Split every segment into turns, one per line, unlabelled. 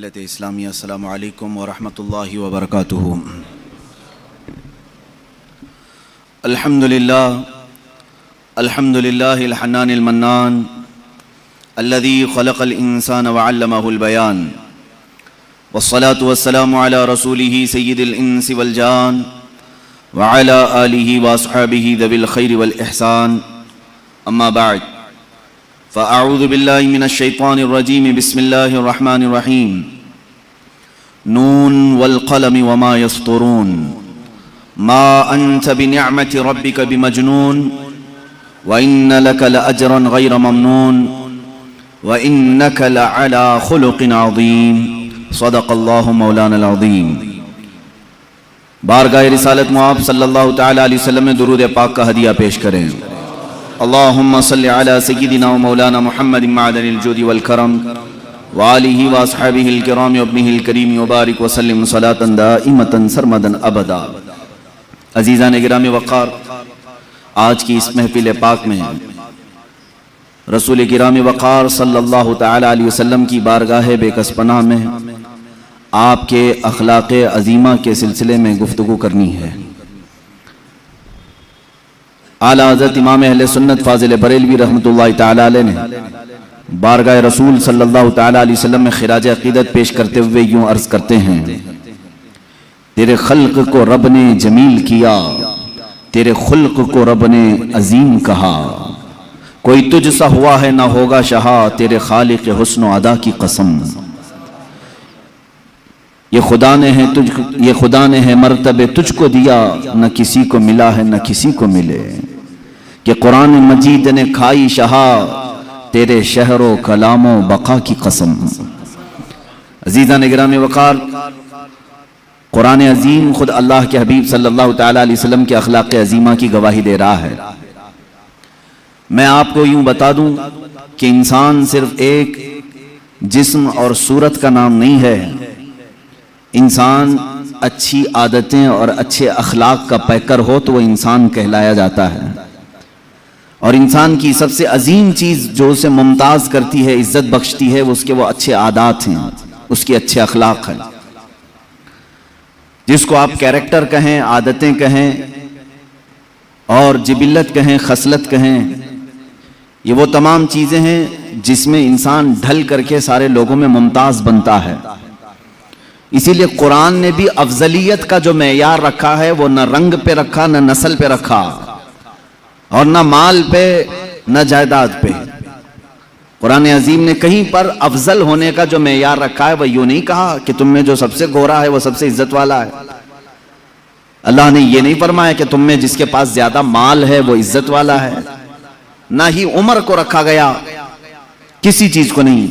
ملت اسلامیہ السلام علیکم ورحمۃ اللہ وبرکاتہ۔ الحمدللہ الحنان المنان الذي خلق الانسان وعلمه البيان والصلاة والسلام على رسوله سید الانس والجان وعلى آلہ واصحابہ ذوی الخیر والاحسان، اما بعد فاعوذ باللہ من الشیطان الرجیم، بسم اللہ الرحمن الرحیم۔ نون والقلم وما یسطرون ما انت بنعمت ربک بمجنون وان لک لاجرا غیر ممنون وانک لعلی خلق عظیم، صدق اللہ مولانا العظیم۔ بارگاہ رسالت مآب صلی اللہ تعالی علیہ وسلم میں درود پاک کا ہدیہ پیش کریں۔ اللہم صلی علی سیدنا و مولانا محمد معدن الجود والکرم وآلہ واصحابہ الکرام وابنہ الکریم وبارک وسلم صلاة دائمتا سرمدا ابدا۔ عزیزان گرامی وقار، آج کی اس محفل پاک میں رسول کرام وقار صلی اللہ تعالی علیہ وسلم کی بارگاہ بے کس پناہ میں آپ کے اخلاق عظیمہ کے سلسلے میں گفتگو کرنی ہے۔ اعلیٰ حضرت امام اہل سنت فاضل بریلوی رحمۃ اللہ تعالی علیہ نے بارگاہ رسول صلی اللہ تعالی علیہ وسلم میں خراج عقیدت پیش کرتے ہوئے یوں عرض کرتے ہیں: تیرے خلق کو رب نے جمیل کیا، تیرے خلق کو رب نے عظیم کہا، کوئی تجھ سا ہوا ہے نہ ہوگا شہا، تیرے خالق حسن و ادا کی قسم۔ یہ خدا نے ہے مرتبے تجھ کو دیا، نہ کسی کو ملا ہے نہ کسی کو ملے، کہ قرآن مجید نے کھائی شہا، تیرے شہر و کلام و بقا کی قسم۔ عزیزان گرامی وقار، قرآن عظیم خود اللہ کے حبیب صلی اللہ تعالی علیہ وسلم کے اخلاق عظیمہ کی گواہی دے رہا ہے۔ میں آپ کو یوں بتا دوں کہ انسان صرف ایک جسم اور صورت کا نام نہیں ہے، انسان اچھی عادتیں اور اچھے اخلاق کا پیکر ہو تو وہ انسان کہلایا جاتا ہے، اور انسان کی سب سے عظیم چیز جو اسے ممتاز کرتی ہے، عزت بخشتی ہے، وہ اس کے وہ اچھے عادات ہیں، اس کے اچھے اخلاق ہیں، جس کو آپ کیریکٹر کہیں، عادتیں کہیں اور جبلت کہیں، خصلت کہیں، یہ وہ تمام چیزیں ہیں جس میں انسان ڈھل کر کے سارے لوگوں میں ممتاز بنتا ہے۔ اسی لیے قرآن نے بھی افضلیت کا جو معیار رکھا ہے وہ نہ رنگ پہ رکھا، نہ نسل پہ رکھا، اور نہ مال پہ، نہ جائیداد پہ۔ قرآن عظیم نے کہیں پر افضل ہونے کا جو معیار رکھا ہے وہ یوں نہیں کہا کہ تم میں جو سب سے گورا ہے وہ سب سے عزت والا ہے۔ اللہ نے یہ نہیں فرمایا کہ تم میں جس کے پاس زیادہ مال ہے وہ عزت والا ہے، نہ ہی عمر کو رکھا گیا، کسی چیز کو نہیں۔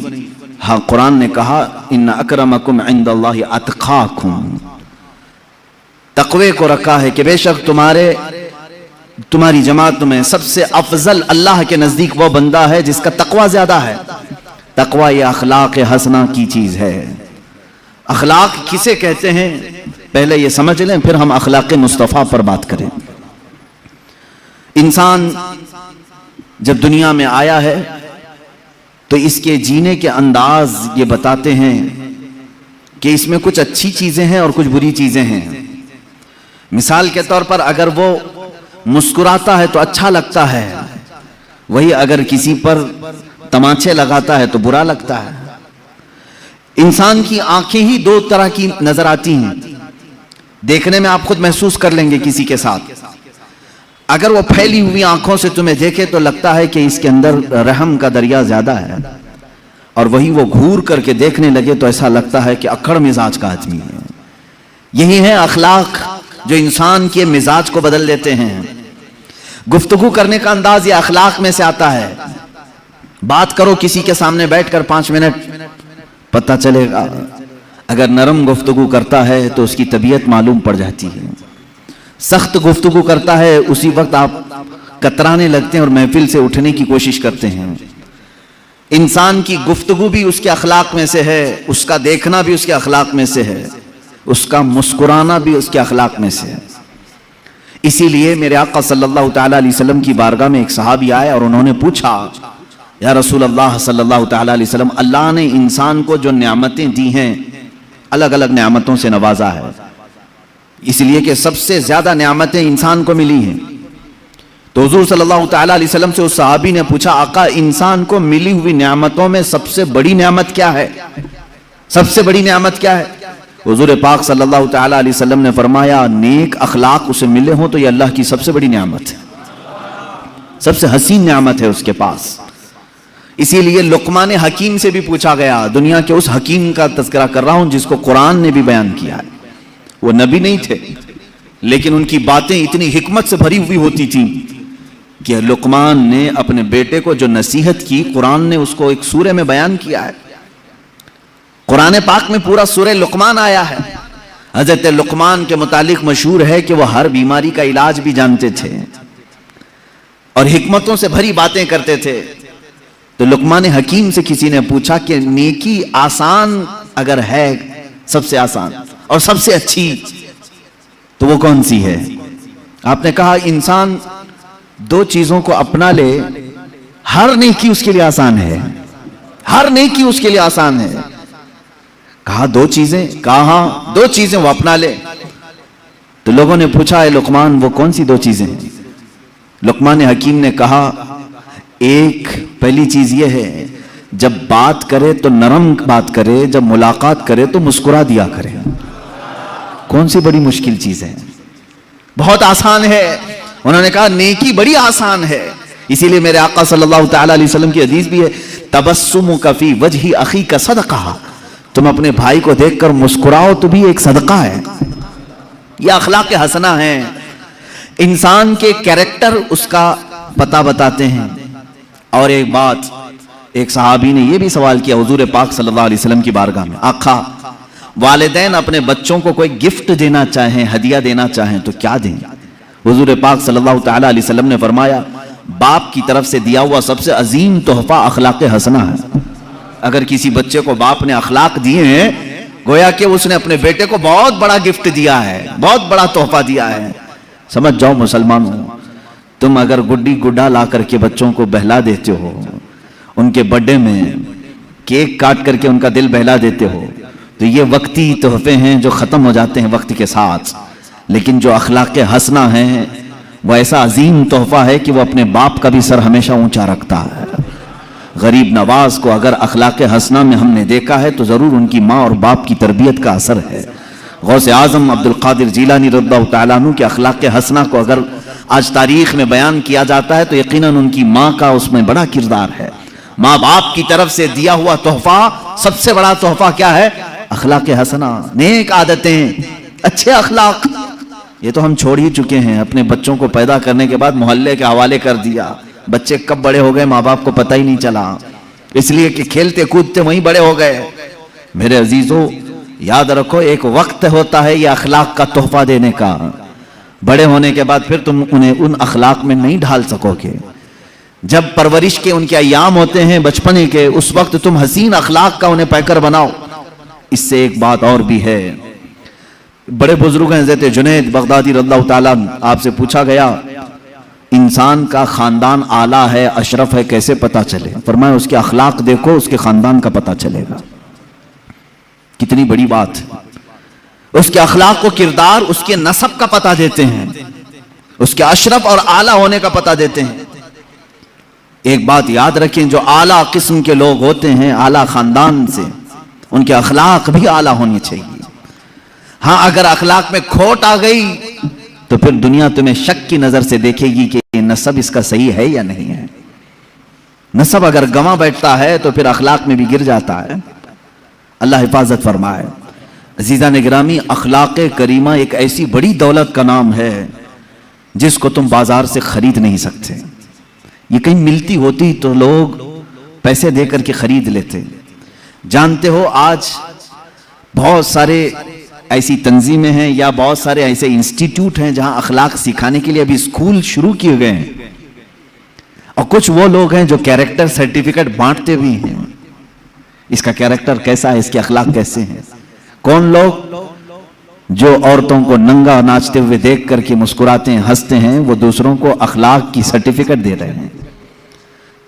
ہاں، قرآن نے کہا ان اکرمکم عند اللہ اتقاکم، تقوی کو رکھا ہے کہ بے شک تمہاری جماعت میں سب سے افضل اللہ کے نزدیک وہ بندہ ہے جس کا تقوی زیادہ ہے۔ تقوی یہ اخلاق حسنہ کی چیز ہے۔ اخلاق کسے کہتے ہیں پہلے یہ سمجھ لیں، پھر ہم اخلاق مصطفیٰ پر بات کریں۔ انسان جب دنیا میں آیا ہے تو اس کے جینے کے انداز یہ بتاتے ہیں کہ اس میں کچھ اچھی چیزیں ہیں اور کچھ بری چیزیں ہیں۔ مثال کے طور پر اگر وہ مسکراتا ہے تو اچھا لگتا ہے، وہی اگر کسی پر تماچے لگاتا ہے تو برا لگتا ہے۔ انسان کی آنکھیں ہی دو طرح کی نظر آتی ہیں، دیکھنے میں آپ خود محسوس کر لیں گے کسی کے ساتھ۔ اگر وہ پھیلی ہوئی آنکھوں سے تمہیں دیکھے تو لگتا ہے کہ اس کے اندر رحم کا دریا زیادہ ہے، اور وہی وہ گھور کر کے دیکھنے لگے تو ایسا لگتا ہے کہ اکڑ مزاج کا آدمی ہے۔ یہی ہے اخلاق جو انسان کے مزاج کو بدل دیتے ہیں۔ گفتگو کرنے کا انداز یہ اخلاق میں سے آتا ہے۔ بات کرو کسی کے سامنے بیٹھ کر 5 منٹ، پتہ چلے گا اگر نرم گفتگو کرتا ہے تو اس کی طبیعت معلوم پڑ جاتی ہے، سخت گفتگو کرتا ہے اسی وقت آپ کترانے لگتے ہیں اور محفل سے اٹھنے کی کوشش کرتے ہیں۔ انسان کی گفتگو بھی اس کے اخلاق میں سے ہے، اس کا دیکھنا بھی اس کے اخلاق میں سے ہے، اس کا مسکرانا بھی اس کے اخلاق میں سے ہے۔ اسی لیے میرے آقا صلی اللہ تعالی علیہ وسلم کی بارگاہ میں ایک صحابی آئے اور انہوں نے پوچھا یا رسول اللہ صلی اللہ تعالیٰ علیہ وسلم، اللہ نے انسان کو جو نعمتیں دی ہیں الگ الگ نعمتوں سے نوازا ہے، اس لیے کہ سب سے زیادہ نعمتیں انسان کو ملی ہیں۔ تو حضور صلی اللہ تعالیٰ علیہ وسلم سے اس صحابی نے پوچھا، آقا انسان کو ملی ہوئی نعمتوں میں سب سے بڑی نعمت کیا ہے؟ سب سے بڑی نعمت کیا ہے؟ حضور پاک صلی اللہ تعالیٰ علیہ وسلم نے فرمایا، نیک اخلاق اسے ملے ہوں تو یہ اللہ کی سب سے بڑی نعمت ہے، سب سے حسین نعمت ہے اس کے پاس۔ اسی لیے لقمان حکیم سے بھی پوچھا گیا، دنیا کے اس حکیم کا تذکرہ کر رہا ہوں جس کو قرآن نے بھی بیان کیا ہے۔ وہ نبی نہیں تھے لیکن ان کی باتیں اتنی حکمت سے بھری ہوئی ہوتی تھیں کہ لقمان نے اپنے بیٹے کو جو نصیحت کی، قرآن نے اس کو ایک سورہ میں بیان کیا ہے۔ قرآن پاک میں پورا سورہ لقمان آیا ہے۔ حضرت لقمان کے متعلق مشہور ہے کہ وہ ہر بیماری کا علاج بھی جانتے تھے اور حکمتوں سے بھری باتیں کرتے تھے۔ تو لقمان حکیم سے کسی نے پوچھا کہ نیکی آسان اگر ہے، سب سے آسان اور سب سے اچھی، تو وہ کون سی ہے؟ آپ نے کہا انسان دو چیزوں کو اپنا لے، ہر نیکی اس کے لیے آسان ہے، ہر نیکی اس کے لیے آسان ہے۔ کہا دو چیزیں؟ کہا ہاں دو چیزیں وہ اپنا لے۔ تو لوگوں نے پوچھا، اے لقمان وہ کون سی دو چیزیں ہیں؟ لقمان حکیم نے کہا، ایک پہلی چیز یہ ہے، جب بات کرے تو نرم بات کرے، جب ملاقات کرے تو مسکرا دیا کرے۔ کون سی بڑی مشکل چیز ہے؟ بہت آسان ہے۔ انہوں نے کہا نیکی بڑی آسان ہے۔ اسی لیے میرے آقا صلی اللہ تعالیٰ علیہ وسلم کی حدیث بھی ہے، تبسمک فی وجہ اخیک صدقہ، تم اپنے بھائی کو دیکھ کر مسکراؤ تو بھی ایک صدقہ ہے۔ یہ اخلاق حسنہ ہیں، انسان کے کیریکٹر اس کا پتہ بتاتے ہیں۔ اور ایک بات، ایک صحابی نے یہ بھی سوال کیا حضور پاک صلی اللہ علیہ وسلم کی بارگاہ میں، آقا والدین اپنے بچوں کو کوئی گفٹ دینا چاہیں، ہدیہ دینا چاہیں تو کیا دیں؟ حضور پاک صلی اللہ تعالیٰ علیہ وسلم نے فرمایا، باپ کی طرف سے دیا ہوا سب سے عظیم تحفہ اخلاق حسنہ ہے۔ اگر کسی بچے کو باپ نے اخلاق دیے ہیں، گویا کہ اس نے اپنے بیٹے کو بہت بڑا گفٹ دیا ہے، بہت بڑا تحفہ دیا ہے۔ سمجھ جاؤ مسلمانوں، تم اگر گڈی گڈا لا کر کے بچوں کو بہلا دیتے ہو، ان کے برتھ ڈے میں کیک کاٹ کر کے ان کا دل بہلا دیتے ہو، تو یہ وقتی تحفے ہیں جو ختم ہو جاتے ہیں وقت کے ساتھ۔ لیکن جو اخلاق حسنہ ہیں وہ ایسا عظیم تحفہ ہے کہ وہ اپنے باپ کا بھی سر ہمیشہ اونچا رکھتا ہے۔ غریب نواز کو اگر اخلاق حسنہ میں ہم نے دیکھا ہے تو ضرور ان کی ماں اور باپ کی تربیت کا اثر ہے۔ غوث اعظم عبد القادر جیلانی رضی اللہ تعالیٰ عنہ کے اخلاق حسنہ کو اگر آج تاریخ میں بیان کیا جاتا ہے تو یقیناً ان کی ماں کا اس میں بڑا کردار ہے۔ ماں باپ کی طرف سے دیا ہوا تحفہ، سب سے بڑا تحفہ کیا ہے؟ اخلاق حسنہ، نیک عادتیں، اچھے اخلاق۔ یہ تو ہم چھوڑ ہی چکے ہیں، اپنے بچوں کو پیدا کرنے کے بعد محلے کے حوالے کر دیا، بچے کب بڑے ہو گئے ماں باپ کو پتہ ہی نہیں چلا، اس لیے کہ کھیلتے کودتے وہیں بڑے ہو گئے۔ میرے عزیزو یاد رکھو، ایک وقت ہوتا ہے یہ اخلاق کا تحفہ دینے کا، بڑے ہونے کے بعد پھر تم انہیں ان اخلاق میں نہیں ڈھال سکو گے۔ جب پرورش کے ان کے ایام ہوتے ہیں بچپنے کے، اس وقت تم حسین اخلاق کا انہیں پیکر بناؤ۔ اس سے ایک بات اور بھی ہے، بڑے بزرگ ہیں حضرت جنید بغدادی رضی اللہ تعالیٰ، آپ سے پوچھا گیا انسان کا خاندان اعلیٰ ہے، اشرف ہے، کیسے پتا چلے؟ فرمایا اس کے اخلاق دیکھو، اس کے خاندان کا پتا چلے گا۔ کتنی بڑی بات، اس کے اخلاق و کردار اس کے نسب کا پتہ دیتے ہیں، اس کے اشرف اور اعلیٰ ہونے کا پتہ دیتے ہیں۔ ایک بات یاد رکھیں، جو اعلیٰ قسم کے لوگ ہوتے ہیں، اعلیٰ خاندان سے، ان کے اخلاق بھی اعلیٰ ہونے چاہیے۔ ہاں اگر اخلاق میں کھوٹ آ گئی تو پھر دنیا تمہیں شک کی نظر سے دیکھے گی کہ یہ نسب اس کا صحیح ہے یا نہیں ہے۔ نسب اگر گنوا بیٹھتا ہے تو پھر اخلاق میں بھی گر جاتا ہے۔ اللہ حفاظت فرمائے۔ عزیزان گرامی، اخلاق کریمہ ایک ایسی بڑی دولت کا نام ہے جس کو تم بازار سے خرید نہیں سکتے۔ یہ کہیں ملتی ہوتی تو لوگ پیسے دے کر کے خرید لیتے۔ جانتے ہو آج بہت سارے ایسی تنظیمیں ہیں یا بہت سارے ایسے انسٹیٹیوٹ ہیں جہاں اخلاق سکھانے کے لیے ابھی اسکول شروع کیے گئے ہیں، اور کچھ وہ لوگ ہیں جو کیریکٹر سرٹیفکیٹ بانٹتے بھی ہیں۔ اس کا کیریکٹر کیسا ہے، اس کے اخلاق کیسے ہیں؟ کون لوگ؟ جو عورتوں کو ننگا ناچتے ہوئے دیکھ کر کے مسکراتے ہیں، ہنستے ہیں، وہ دوسروں کو اخلاق کی سرٹیفکیٹ دے رہے ہیں۔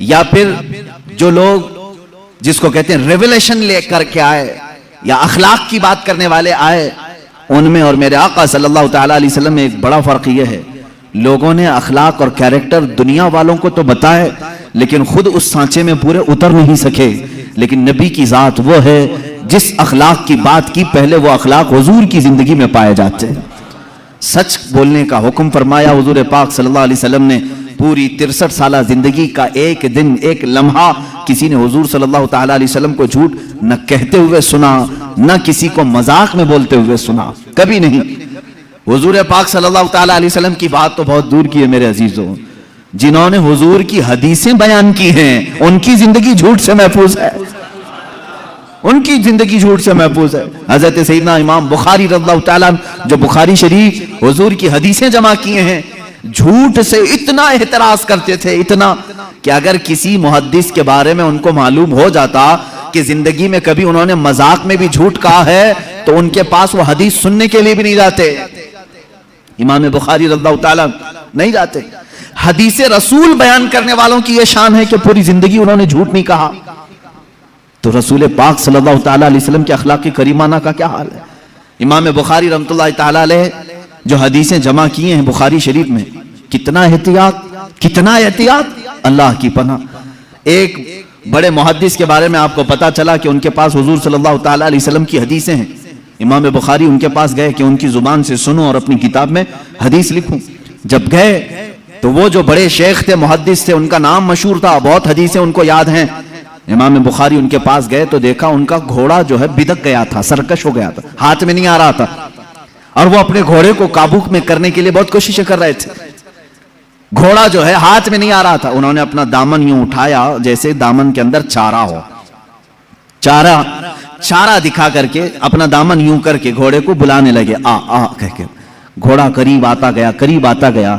یا پھر جو لوگ جس کو کہتے ہیں ریولیشن لے کر کے آئے یا اخلاق کی بات کرنے والے آئے، ان میں اور میرے آقا صلی اللہ تعالیٰ علیہ وسلم میں ایک بڑا فرق یہ ہے، لوگوں نے اخلاق اور کیریکٹر دنیا والوں کو تو بتائے لیکن خود اس سانچے میں پورے اتر نہیں سکے، لیکن نبی کی ذات وہ ہے جس اخلاق کی بات کی پہلے وہ اخلاق حضور کی زندگی میں پائے جاتے ہیں۔ سچ بولنے کا حکم فرمایا حضور پاک صلی اللہ علیہ وسلم نے، پوری 63 سالہ زندگی کا ایک دن ایک لمحہ کسی نے حضور صلی اللہ تعالیٰ علیہ وسلم کو جھوٹ نہ کہتے ہوئے سنا، نہ کسی کو مذاق میں بولتے ہوئے سنا، کبھی نہیں۔ حضور پاک صلی اللہ تعالیٰ علیہ وسلم کی بات تو بہت دور کی ہے میرے عزیزوں، جنہوں نے حضور کی حدیثیں بیان کی ہیں ان کی زندگی جھوٹ سے محفوظ ہے، ان کی زندگی جھوٹ سے محفوظ ہے۔ حضرت سیدنا امام بخاری رضی اللہ تعالیٰ جو بخاری شریف حضور کی حدیثیں جمع کیے ہیں، جھوٹ سے اتنا احتراز کرتے تھے، اتنا کہ اگر کسی محدث کے بارے میں ان کو معلوم ہو جاتا کہ زندگی میں کبھی انہوں نے مذاق میں بھی جھوٹ کہا ہے تو ان کے پاس وہ حدیث سننے کے لیے بھی نہیں جاتے، امام بخاری رضی اللہ تعالیٰ نہیں جاتے۔ حدیث رسول بیان کرنے والوں کی یہ شان ہے کہ پوری زندگی انہوں نے جھوٹ نہیں کہا، تو رسول پاک صلی اللہ تعالیٰ علیہ وسلم کے اخلاق کریمانہ کا کیا حال ہے؟ امام بخاری رحمۃ اللہ تعالیٰ علیہ جو حدیثیں جمع کیے ہیں بخاری شریف میں، کتنا احتیاط، اللہ کی پناہ۔ ایک بڑے محدث کے بارے میں آپ کو پتا چلا کہ ان کے پاس حضور صلی اللہ تعالیٰ علیہ وسلم کی حدیثیں ہیں، امام بخاری ان کے پاس گئے کہ ان کی زبان سے سنوں اور اپنی کتاب میں حدیث لکھوں۔ جب گئے تو وہ جو بڑے شیخ تھے، محدث تھے، ان کا نام مشہور تھا، بہت حدیثیں ان کو یاد ہیں۔ امام بخاری ان کے پاس گئے تو دیکھا ان کا گھوڑا جو ہے بدک گیا تھا، سرکش ہو گیا تھا، ہاتھ میں نہیں آ رہا تھا، اور وہ اپنے گھوڑے کو قابو میں کرنے کے لیے بہت کوششیں کر رہے تھے، گھوڑا جو ہے ہاتھ میں نہیں آ رہا تھا۔ انہوں نے اپنا دامن یوں اٹھایا جیسے دامن کے اندر چارہ ہو، چارہ دکھا کر کے اپنا دامن یوں کر کے گھوڑے کو بلانے لگے، آ آ کہہ کے۔ گھوڑا قریب آتا گیا،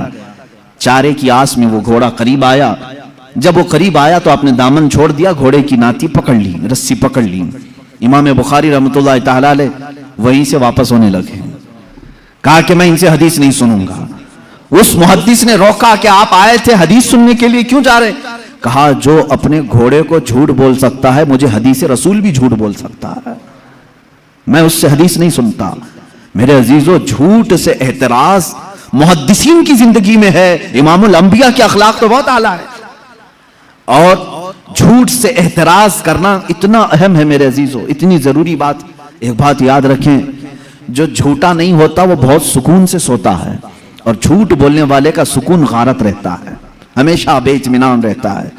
چارے کی آس میں وہ گھوڑا قریب آیا۔ جب وہ قریب آیا تو آپ نے دامن چھوڑ دیا، گھوڑے کی ناتی پکڑ لی، رسی پکڑ لی۔ امام بخاری رحمۃ اللہ تعالیٰ علیہ وہیں سے واپس ہونے لگے، کہا کہ میں ان سے حدیث نہیں سنوں گا۔ اس محدث نے روکا کہ آپ آئے تھے حدیث سننے کے لیے، کیوں جا رہے؟ کہا جو اپنے گھوڑے کو جھوٹ بول سکتا ہے مجھے حدیث رسول بھی جھوٹ بول سکتا ہے، میں اس سے حدیث نہیں سنتا۔ میرے عزیزو، جھوٹ سے احتراز محدثین کی زندگی میں ہے، امام الانبیاء کے اخلاق تو بہت اعلیٰ ہے، اور جھوٹ سے احتراز کرنا اتنا اہم ہے میرے عزیزو، اتنی ضروری بات۔ ایک بات یاد رکھیں، جو جھوٹا نہیں ہوتا وہ بہت سکون سے سوتا ہے، اور جھوٹ بولنے والے کا سکون غارت رہتا ہے، ہمیشہ بے اطمینان رہتا ہے۔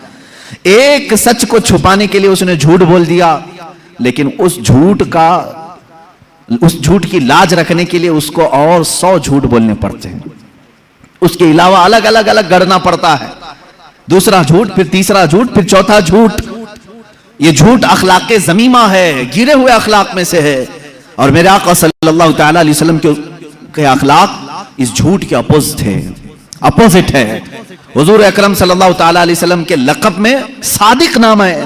ایک سچ کو چھپانے کے لیے اس نے جھوٹ بول دیا، لیکن اس جھوٹ کی لاج رکھنے کے لیے اس کو اور 100 جھوٹ بولنے پڑتے ہیں، اس کے علاوہ الگ الگ گڑنا پڑتا ہے، دوسرا جھوٹ، پھر تیسرا جھوٹ، پھر چوتھا جھوٹ۔ یہ جھوٹ اخلاق ذمیمہ ہے، گرے ہوئے اخلاق میں سے ہے، اور میرے آقا صلی اللہ تعالیٰ علیہ وسلم کے اخلاق اس جھوٹ کے اپوزٹ ہے۔ حضور اکرم صلی اللہ تعالیٰ علیہ وسلم کے لقب میں صادق نام ہے،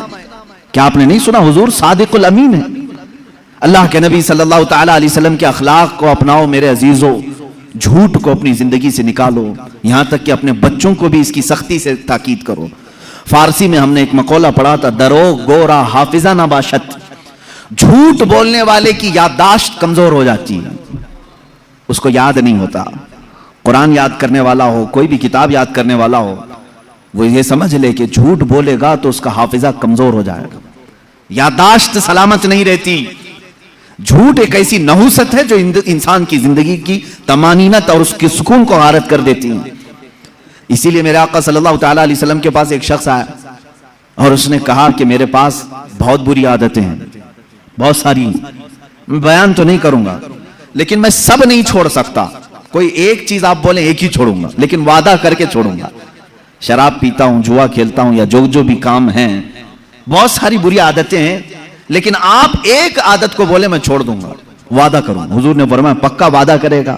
کیا آپ نے نہیں سنا؟ حضور صادق الامین ہے۔ اللہ کے نبی صلی اللہ تعالیٰ علیہ وسلم کے اخلاق کو اپناؤ میرے عزیزو، جھوٹ کو اپنی زندگی سے نکالو، یہاں تک کہ اپنے بچوں کو بھی اس کی سختی سے تاکید کرو۔ فارسی میں ہم نے ایک مقولہ پڑھا تھا، دروغ گورا حافظہ نہ باشد، جھوٹ بولنے والے کی یادداشت کمزور ہو جاتی ہے، اس کو یاد نہیں ہوتا۔ قرآن یاد کرنے والا ہو، کوئی بھی کتاب یاد کرنے والا ہو، وہ یہ سمجھ لے کہ جھوٹ بولے گا تو اس کا حافظہ کمزور ہو جائے گا، یادداشت سلامت نہیں رہتی۔ جھوٹ ایک ایسی نحوست ہے جو انسان کی زندگی کی طمانینت اور اس کے سکون کو غارت کر دیتی ہے۔ اسی لیے میرے آقا صلی اللہ تعالیٰ علیہ وسلم کے پاس ایک شخص آیا اور اس نے کہا کہ میرے پاس بہت بری عادتیں ہیں، بہت ساری، میں بیان تو نہیں کروں گا لیکن میں سب نہیں چھوڑ سکتا، کوئی ایک چیز آپ بولیں ایک ہی چھوڑوں گا، لیکن وعدہ کر کے چھوڑوں گا۔ شراب پیتا ہوں، جوا کھیلتا ہوں، یا جو بھی کام ہیں، بہت ساری بری عادتیں ہیں، لیکن آپ ایک عادت کو بولے میں چھوڑ دوں گا، وعدہ کروں۔ حضور نے فرمایا پکا وعدہ کرے گا؟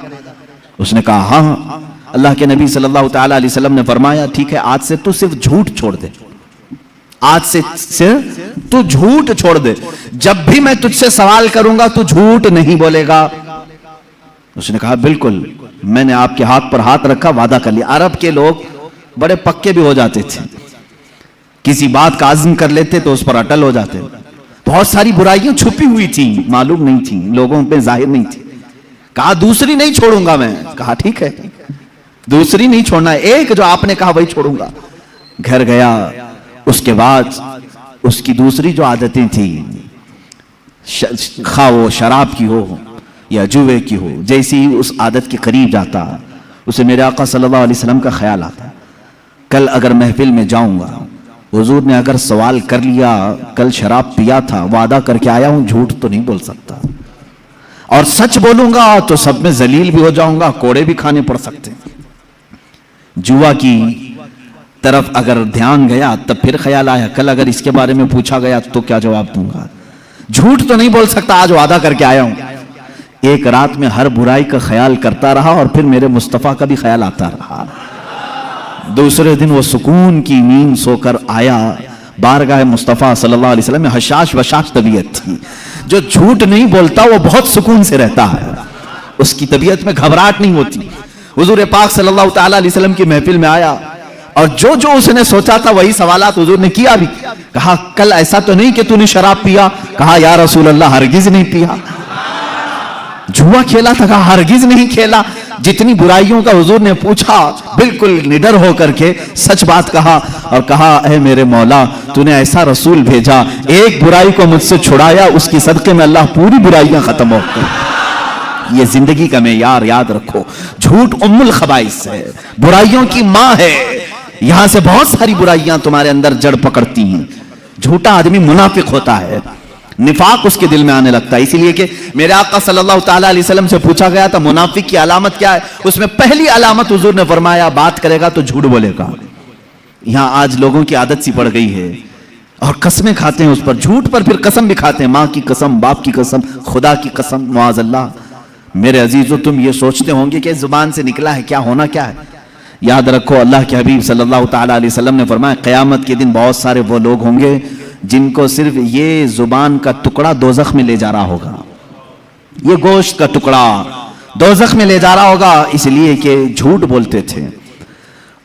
اس نے کہا ہاں۔ اللہ کے نبی صلی اللہ تعالیٰ علیہ وسلم نے فرمایا ٹھیک ہے، آج سے تو صرف جھوٹ چھوڑ دے، آج سے صرف تو جھوٹ چھوڑ دے، جب بھی میں تجھ سے سوال کروں گا تو جھوٹ نہیں بولے گا۔ اس نے کہا بالکل، میں نے آپ کے ہاتھ پر ہاتھ رکھا، وعدہ کر لیا۔ عرب کے لوگ بڑے پکے بھی ہو جاتے تھے، کسی بات کا عزم کر لیتے تو اس پر اٹل ہو جاتے. بہت ساری برائیاں چھپی ہوئی تھیں، معلوم نہیں تھیں، لوگوں پہ ظاہر نہیں تھی. کہا دوسری نہیں چھوڑوں گا میں. کہا ٹھیک ہے، دوسری نہیں چھوڑنا، ایک جو آپ نے کہا وہی چھوڑوں گا. گھر گیا. اس کے بعد اس کی دوسری جو عادتیں تھیں، خواہ وہ شراب کی ہو یا جوے کی ہو، جیسی اس عادت کے قریب جاتا اسے میرے آقا صلی اللہ علیہ وسلم کا خیال آتا. کل اگر محفل میں جاؤں گا، حضور نے اگر سوال کر لیا کل شراب پیا تھا، وعدہ کر کے آیا ہوں، جھوٹ تو نہیں بول سکتا، اور سچ بولوں گا تو سب میں ذلیل بھی ہو جاؤں گا، کوڑے بھی کھانے پڑ سکتے ہیں. جوا کی طرف اگر دھیان گیا تب پھر خیال آیا کل اگر اس کے بارے میں پوچھا گیا تو کیا جواب دوں گا، جھوٹ تو نہیں بول سکتا، آج وعدہ کر کے آیا ہوں. ایک رات میں ہر برائی کا خیال کرتا رہا اور پھر میرے مصطفیٰ کا بھی خیال آتا رہا. دوسرے دن وہ سکون کی نیند سو کر آیا. بارگاہ مصطفیٰ صلی اللہ علیہ وسلم میں حشاش وشاش طبیعت تھی. جو جھوٹ نہیں بولتا وہ بہت سکون سے رہتا ہے، اس کی طبیعت میں گھبراہٹ نہیں ہوتی. حضور پاک صلی اللہ تعالیٰ علیہ وسلم کی محفل میں آیا اور جو اس نے سوچا تھا وہی سوالات حضور نے کیا بھی. کہا کل ایسا تو نہیں کہ تو نے شراب پیا؟ کہا یا رسول اللہ ہرگز نہیں پیا. جوا کھیلا تھا؟ کہا ہرگز نہیں کھیلا. جتنی برائیوں کا حضور نے پوچھا بالکل نڈر ہو کر کے سچ بات کہا اور کہا اے میرے مولا تو نے ایسا رسول بھیجا، ایک برائی کو مجھ سے چھڑایا، اس کی صدقے میں اللہ پوری برائیاں ختم ہو گئی. یہ زندگی کا معیار یاد رکھو. جھوٹ ام الخبائث ہے، برائیوں کی ماں ہے. یہاں سے بہت ساری برائیاں تمہارے اندر جڑ پکڑتی ہیں. جھوٹا آدمی منافق ہوتا ہے، نفاق اس کے دل میں آنے لگتا ہے. اسی لیے کہ میرے آقا صلی اللہ تعالیٰ علیہ وسلم سے پوچھا گیا تھا منافق کی علامت کیا ہے، اس میں پہلی علامت حضور نے فرمایا بات کرے گا تو جھوٹ بولے گا. یہاں آج لوگوں کی عادت سی پڑ گئی ہے اور قسمیں کھاتے ہیں اس پر، جھوٹ پر پھر قسم بھی کھاتے ہیں، ماں کی قسم، باپ کی قسم، خدا کی قسم، معاذ اللہ. میرے عزیزو تم یہ سوچتے ہوں گے کہ زبان سے نکلا ہے کیا ہونا کیا ہے. یاد رکھو اللہ کے حبیب صلی اللہ تعالیٰ علیہ وسلم نے فرمایا قیامت کے دن بہت سارے وہ لوگ ہوں گے جن کو صرف یہ زبان کا ٹکڑا دوزخ میں لے جا رہا ہوگا. یہ گوشت کا ٹکڑا دوزخ میں لے جا رہا ہوگا اس لیے کہ جھوٹ بولتے تھے.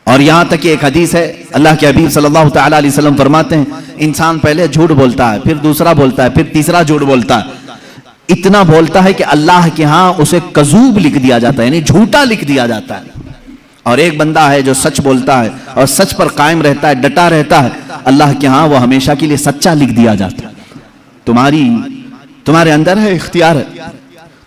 اور یہاں تک کہ ایک حدیث ہے اللہ کے حبیب صلی اللہ تعالیٰ علیہ وسلم فرماتے ہیں انسان پہلے جھوٹ بولتا ہے، پھر دوسرا بولتا ہے، پھر تیسرا جھوٹ بولتا ہے. اتنا بولتا ہے کہ اللہ کے ہاں اسے کذوب لکھ دیا جاتا ہے، یعنی جھوٹا لکھ دیا جاتا ہے. اور ایک بندہ ہے جو سچ بولتا ہے اور سچ پر قائم رہتا ہے، ڈٹا رہتا ہے، اللہ کے ہاں وہ ہمیشہ کے لیے سچا لکھ دیا جاتا ہے. تمہارے اندر ہے، اختیار ہے،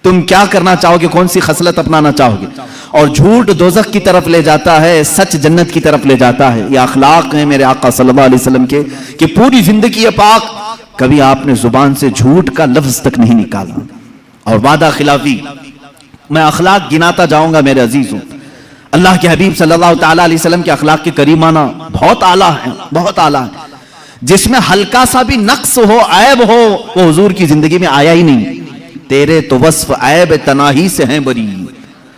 تم کیا کرنا چاہو گے، کون سی خصلت اپنانا چاہو گے. اور جھوٹ دوزخ کی طرف لے جاتا ہے، سچ جنت کی طرف لے جاتا ہے. یہ اخلاق ہیں میرے آقا صلی اللہ علیہ وسلم کے کہ پوری زندگی پاک کبھی آپ نے زبان سے جھوٹ کا لفظ تک نہیں نکالا. اور وعدہ خلافی، میں اخلاق گناتا جاؤں گا میرے عزیزوں. اللہ کے حبیب صلی اللہ تعالیٰ علیہ وسلم کے اخلاق کے کریمانہ بہت اعلیٰ ہیں، بہت اعلیٰ ہیں. جس میں ہلکا سا بھی نقص ہو، عیب ہو، وہ حضور کی زندگی میں آیا ہی نہیں. تیرے تو وصف عیب تناہی سے ہیں بری.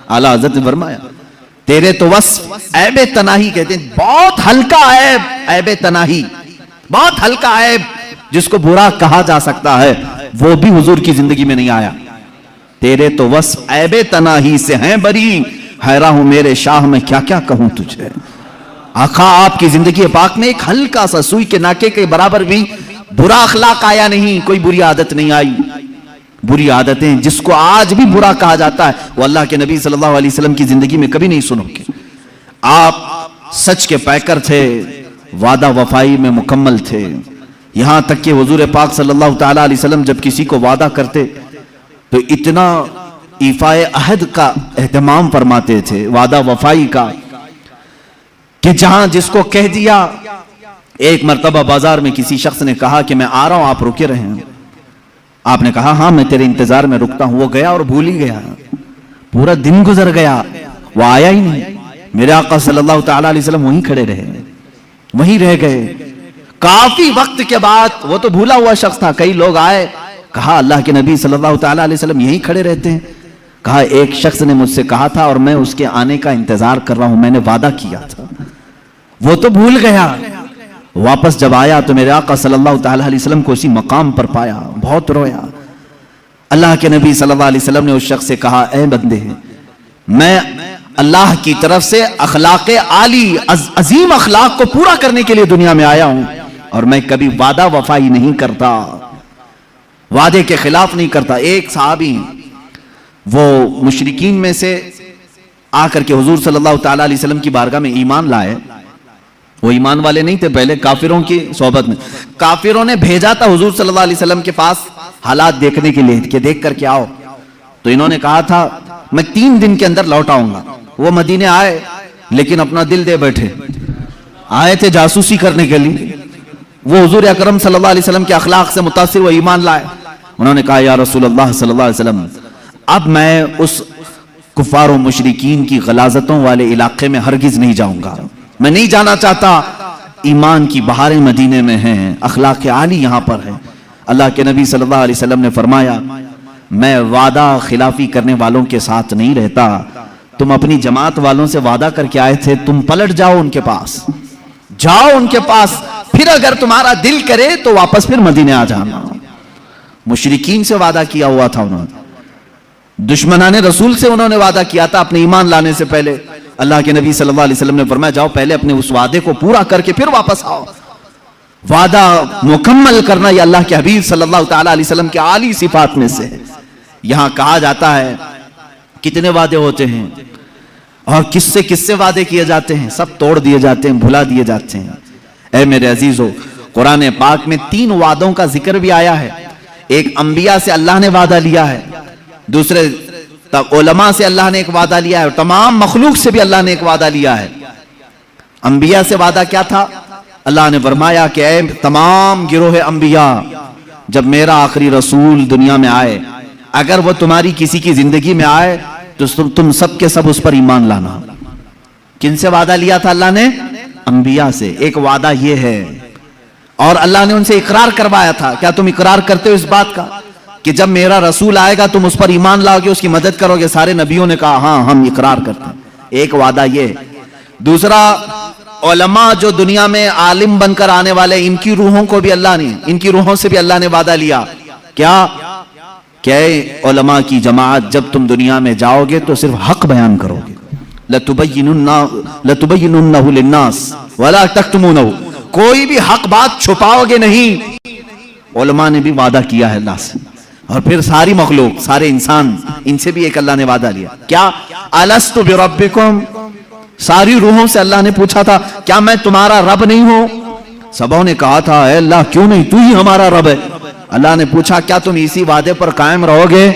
اعلیٰ حضرت نے فرمایا تیرے تو وصف عیب تناہی، کہتے ہیں بہت ہلکا عیب، عیب تناہی، بہت ہلکا عیب جس کو برا کہا جا سکتا ہے وہ بھی حضور کی زندگی میں نہیں آیا. تیرے تو وصف عیب تناہی سے ہیں بری، حیران ہوں میرے شاہ میں کیا کیا کہوں تجھے. آقا آپ کی زندگی پاک میں ایک ہلکا سا سوئی کے ناکے کے برابر بھی برا اخلاق آیا نہیں، کوئی بری عادت نہیں آئی. بری عادتیں جس کو آج بھی برا کہا جاتا ہے وہ اللہ کے نبی صلی اللہ علیہ وسلم کی زندگی میں کبھی نہیں سنو گے. آپ سچ کے پیکر تھے، وعدہ وفائی میں مکمل تھے. یہاں تک کہ حضور پاک صلی اللہ تعالیٰ علیہ وسلم جب کسی کو وعدہ کرتے تو اتنا ایفائے عہد کا اہتمام فرماتے تھے، وعدہ وفائی کا، کہ جہاں جس کو کہہ دیا. ایک مرتبہ بازار میں کسی شخص نے کہا کہ میں آ رہا ہوں، آپ رکے رہے ہیں. آپ نے کہا ہاں میں تیرے انتظار میں رکتا ہوں. وہ گیا اور بھول ہی گیا، پورا دن گزر گیا، وہ آیا ہی نہیں. میرے آقا صلی اللہ تعالیٰ علیہ وسلم وہیں کھڑے رہے، وہیں رہ گئے. کافی وقت کے بعد وہ تو بھولا ہوا شخص تھا، کئی لوگ آئے، کہا اللہ کے نبی صلی اللہ تعالیٰ علیہ وسلم یہیں کھڑے رہتے ہیں. کہا ایک شخص نے مجھ سے کہا تھا اور میں اس کے آنے کا انتظار کر رہا ہوں، میں نے وعدہ کیا تھا. وہ تو بھول گیا. واپس جب آیا تو میرے آقا صلی اللہ تعالیٰ علیہ وسلم کو اسی مقام پر پایا، بہت رویا. اللہ کے نبی صلی اللہ علیہ وسلم نے اس شخص سے کہا اے بندے، میں اللہ کی طرف سے اخلاق عالی، عظیم اخلاق کو پورا کرنے کے لیے دنیا میں آیا ہوں. اور میں کبھی وعدہ وفائی نہیں کرتا، وعدے کے خلاف نہیں کرتا۔ ایک صحابی وہ مشرکین میں سے آ کر کے حضور صلی اللہ تعالی علیہ وسلم کی بارگاہ میں ایمان لائے۔ وہ ایمان والے نہیں تھے، پہلے کافروں کی صحبت میں، کافروں نے بھیجا تھا حضور صلی اللہ علیہ وسلم کے پاس حالات دیکھنے کے لیے کہ دیکھ کر کے آؤ۔ تو انہوں نے کہا تھا میں 3 دن کے اندر لوٹ آؤں گا۔ وہ مدینے آئے لیکن اپنا دل دے بیٹھے، آئے تھے جاسوسی کرنے کے لیے۔ وہ حضور اکرم صلی اللہ علیہ وسلم کے اخلاق سے متاثر وہ ایمان لائے۔ انہوں نے کہا یا رسول اللہ صلی اللہ علیہ وسلم اب میں اس کفار و مشرکین کی غلاظتوں والے علاقے میں ہرگز نہیں جاؤں گا، میں نہیں جانا چاہتا۔ ایمان کی بہاریں مدینے میں ہیں، اخلاق عالی یہاں پر ہے۔ اللہ کے نبی صلی اللہ علیہ وسلم نے فرمایا میں وعدہ خلافی کرنے والوں کے ساتھ نہیں رہتا، تم اپنی جماعت والوں سے وعدہ کر کے آئے تھے، تم پلٹ جاؤ ان کے پاس، جاؤ ان کے پاس، پھر اگر تمہارا دل کرے تو واپس پھر مدینے آ جانا۔ مشرکین سے وعدہ کیا ہوا تھا انہوں نے، دشمنان رسول سے انہوں نے وعدہ کیا تھا اپنے ایمان لانے سے پہلے۔ اللہ کے نبی صلی اللہ علیہ وسلم نے فرمایا جاؤ پہلے اپنے اس وعدے کو پورا کر کے پھر واپس آؤ۔ وعدہ مکمل کرنا یہ اللہ کے حبیب صلی اللہ تعالی علیہ وسلم کے عالی صفات میں سے ہے۔ یہاں کہا جاتا ہے کتنے وعدے ہوتے ہیں اور کس سے وعدے کیے جاتے ہیں، سب توڑ دیے جاتے ہیں، بھلا دیے جاتے ہیں۔ اے میرے عزیزو، قرآن پاک میں 3 وعدوں کا ذکر بھی آیا ہے۔ ایک انبیاء سے اللہ نے وعدہ لیا ہے، دوسرے علماء سے اللہ نے ایک وعدہ لیا ہے، اور تمام مخلوق سے بھی اللہ نے ایک وعدہ لیا ہے۔ انبیاء سے وعدہ کیا تھا؟ اللہ نے فرمایا کہ اے تمام گروہ انبیاء، جب میرا آخری رسول دنیا میں آئے اگر وہ تمہاری کسی کی زندگی میں آئے تو تم سب کے سب اس پر ایمان لانا۔ کن سے وعدہ لیا تھا اللہ نے؟ انبیاء سے۔ ایک وعدہ یہ ہے، اور اللہ نے ان سے اقرار کروایا تھا۔ کیا تم اقرار کرتے ہو اس بات کا کہ جب میرا رسول آئے گا تم اس پر ایمان لاؤ گے، اس کی مدد کرو گے؟ سارے نبیوں نے کہا ہاں ہم اقرار کرتے ہیں۔ ایک وعدہ یہ۔ دوسرا، علماء جو دنیا میں عالم بن کر آنے والے، ان کی روحوں کو بھی اللہ نے، ان کی روحوں سے بھی اللہ نے وعدہ لیا۔ کیا کہ اے علماء کی جماعت، جب تم دنیا میں جاؤ گے تو صرف حق بیان کرو گے۔ لَتُبَيِّنُنَّهُ لِلنَّاسِ وَلَا تَكْتُمُونَهُ، کوئی بھی حق بات چھپاؤ گے نہیں۔ علماء نے بھی وعدہ کیا ہے اللہ سے، اور پھر ساری مخلوق، سارے انسان، ان سے بھی ایک اللہ نے وعدہ لیا۔ کیا أَلَسْتُ بِرَبِّكُمْ، ساری روحوں سے اللہ نے پوچھا تھا کیا میں تمہارا رب نہیں ہوں؟ سبوں نے کہا تھا اے اللہ کیوں نہیں، تو ہی ہمارا رب ہے۔ اللہ نے پوچھا کیا تم اسی وعدے پر قائم رہو گے؟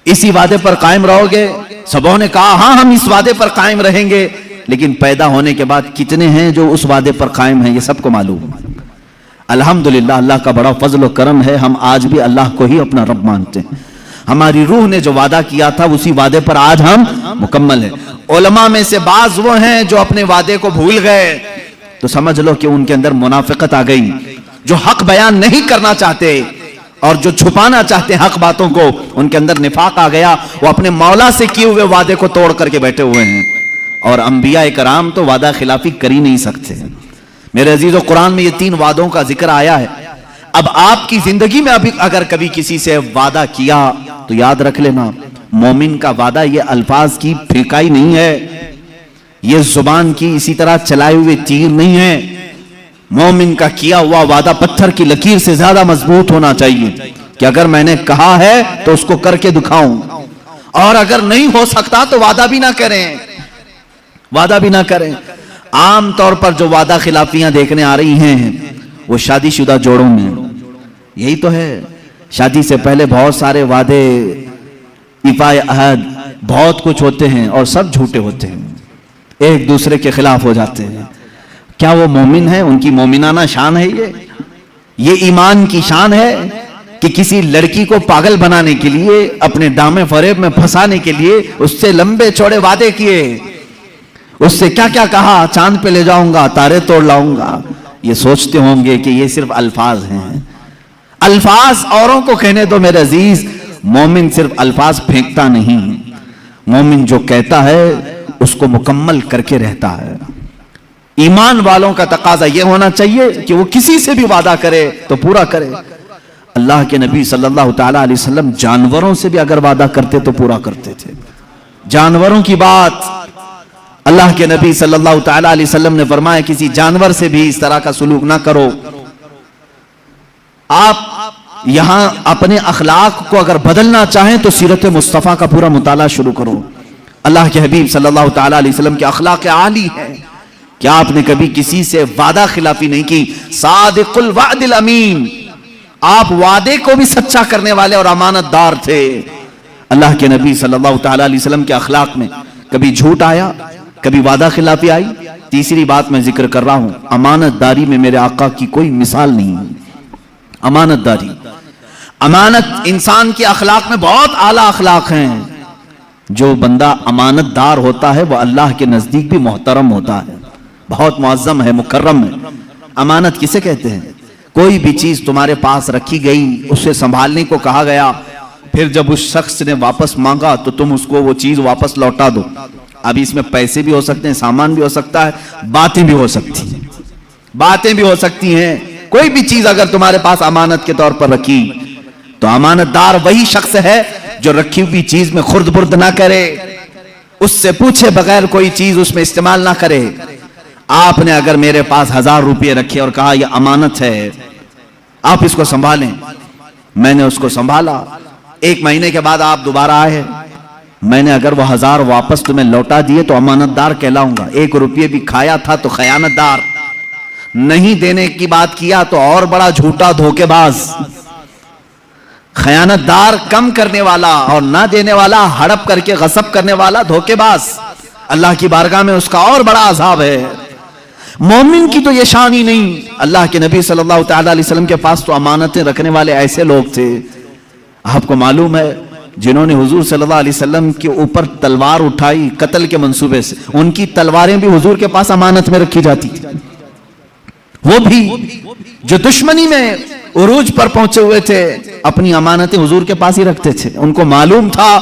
اسی وعدے پر قائم رہو گے؟ سبوں نے کہا ہاں ہم اس وعدے پر قائم رہیں گے۔ لیکن پیدا ہونے کے بعد کتنے ہیں جو اس وعدے پر قائم ہیں، یہ سب کو معلوم ہے۔ الحمدللہ اللہ کا بڑا فضل و کرم ہے، ہم آج بھی اللہ کو ہی اپنا رب مانتے ہیں۔ ہماری روح نے جو وعدہ کیا تھا اسی وعدے پر آج ہم مکمل ہیں۔ علماء میں سے بعض وہ ہیں جو اپنے وعدے کو بھول گئے، تو سمجھ لو کہ ان کے اندر منافقت آ گئی۔ جو حق بیان نہیں کرنا چاہتے اور جو چھپانا چاہتے حق باتوں کو، ان کے اندر نفاق آ گیا، وہ اپنے مولا سے کیے ہوئے وعدے کو توڑ کر کے بیٹھے ہوئے ہیں۔ اور انبیاء کرام تو وعدہ خلافی کر ہی نہیں سکتے۔ میرے عزیزو، قرآن میں یہ 3 وعدوں کا ذکر آیا ہے۔ اب آپ کی زندگی میں ابھی اگر کبھی کسی سے وعدہ کیا تو یاد رکھ لینا، مومن کا وعدہ یہ الفاظ کی پھینکائی نہیں ہے، یہ زبان کی اسی طرح چلائے ہوئے تیر نہیں ہے۔ مومن کا کیا ہوا وعدہ پتھر کی لکیر سے زیادہ مضبوط ہونا چاہیے کہ اگر میں نے کہا ہے تو اس کو کر کے دکھاؤں، اور اگر نہیں ہو سکتا تو وعدہ بھی نہ کریں، وعدہ بھی نہ کریں۔ عام طور پر جو وعدہ خلافیاں دیکھنے آ رہی ہیں وہ شادی شدہ جوڑوں میں، یہی تو ہے۔ شادی سے پہلے بہت سارے وعدے، ایفائے عہد، بہت کچھ ہوتے ہیں اور سب جھوٹے ہوتے ہیں، ایک دوسرے کے خلاف ہو جاتے ہیں۔ کیا وہ مومن ہے؟ ان کی مومنانہ شان ہے یہ ایمان کی شان ہے کہ کسی لڑکی کو پاگل بنانے کے لیے، اپنے دامے فریب میں پھنسانے کے لیے اس سے لمبے چوڑے وعدے کیے، اس سے کیا کیا کہا، چاند پہ لے جاؤں گا، تارے توڑ لاؤں گا۔ یہ سوچتے ہوں گے کہ یہ صرف الفاظ ہیں، الفاظ اوروں کو کہنے دو میرے عزیز۔ مومن صرف الفاظ پھینکتا نہیں، مومن جو کہتا ہے اس کو مکمل کر کے رہتا ہے۔ ایمان والوں کا تقاضا یہ ہونا چاہیے کہ وہ کسی سے بھی وعدہ کرے تو پورا کرے۔ اللہ کے نبی صلی اللہ تعالی علیہ وسلم جانوروں سے بھی اگر وعدہ کرتے تو پورا کرتے تھے۔ جانوروں کی بات اللہ کے نبی صلی اللہ تعالی علیہ وسلم نے فرمایا کسی جانور سے بھی اس طرح کا سلوک نہ کرو. آپ یہاں اپنے اخلاق کو اگر بدلنا چاہیں تو سیرت مصطفیٰ کا پورا مطالعہ شروع کرو. اللہ کے حبیب صلی اللہ تعالی علیہ وسلم کے اخلاق عالی ہے. کیا آپ نے کبھی کسی سے وعدہ خلافی نہیں کی؟ صادق الوعد الامین، آپ وعدے کو بھی سچا کرنے والے اور امانت دار تھے. اللہ کے نبی صلی اللہ تعالی علیہ وسلم کے اخلاق میں کبھی جھوٹ آیا، کبھی وعدہ خلافی آئی؟ تیسری بات میں ذکر کر رہا ہوں، امانت داری میں میرے آقا کی کوئی مثال نہیں. امانت داری، امانت انسان کے اخلاق میں بہت اعلیٰ اخلاق ہیں. جو بندہ امانت دار ہوتا ہے وہ اللہ کے نزدیک بھی محترم ہوتا ہے، بہت معظم ہے، مکرم ہے. امانت کسے کہتے ہیں؟ کوئی بھی چیز تمہارے پاس رکھی گئی، اسے سنبھالنے کو کہا گیا، پھر جب اس شخص نے واپس مانگا تو تم اس کو وہ چیز واپس لوٹا دو. اب اس میں پیسے بھی ہو سکتے ہیں، سامان بھی ہو سکتا ہے، باتیں بھی ہو سکتی ہیں، باتیں بھی ہو سکتی ہیں. کوئی بھی چیز اگر تمہارے پاس امانت کے طور پر رکھی تو امانت دار وہی شخص ہے جو رکھی ہوئی چیز میں خرد برد نہ کرے، اس سے پوچھے بغیر کوئی چیز اس میں استعمال نہ کرے. آپ نے اگر میرے پاس 1000 روپے رکھے اور کہا یہ امانت ہے، آپ اس کو سنبھالیں، میں نے اس کو سنبھالا، 1 مہینے کے بعد آپ دوبارہ آئے، میں نے اگر وہ 1000 واپس تمہیں لوٹا دیے تو امانت دار کہلاؤں گا. 1 روپیہ بھی کھایا تھا تو خیانت دار، نہیں دینے کی بات کیا تو اور بڑا جھوٹا دھوکے باز. خیانت دار کم کرنے والا اور نہ دینے والا ہڑپ کر کے غصب کرنے والا دھوکے باز، اللہ کی بارگاہ میں اس کا اور بڑا عذاب ہے. مومن کی تو یہ شان ہی نہیں. اللہ کے نبی صلی اللہ تعالی علیہ وسلم کے پاس تو امانتیں رکھنے والے ایسے لوگ تھے، آپ کو معلوم ہے، جنہوں نے حضور صلی اللہ علیہ وسلم کے اوپر تلوار اٹھائی قتل کے منصوبے سے، ان کی تلواریں بھی حضور کے پاس امانت میں رکھی جاتی تھی. وہ بھی جو دشمنی میں عروج پر پہنچے ہوئے تھے اپنی امانتیں حضور کے پاس ہی رکھتے تھے. ان کو معلوم تھا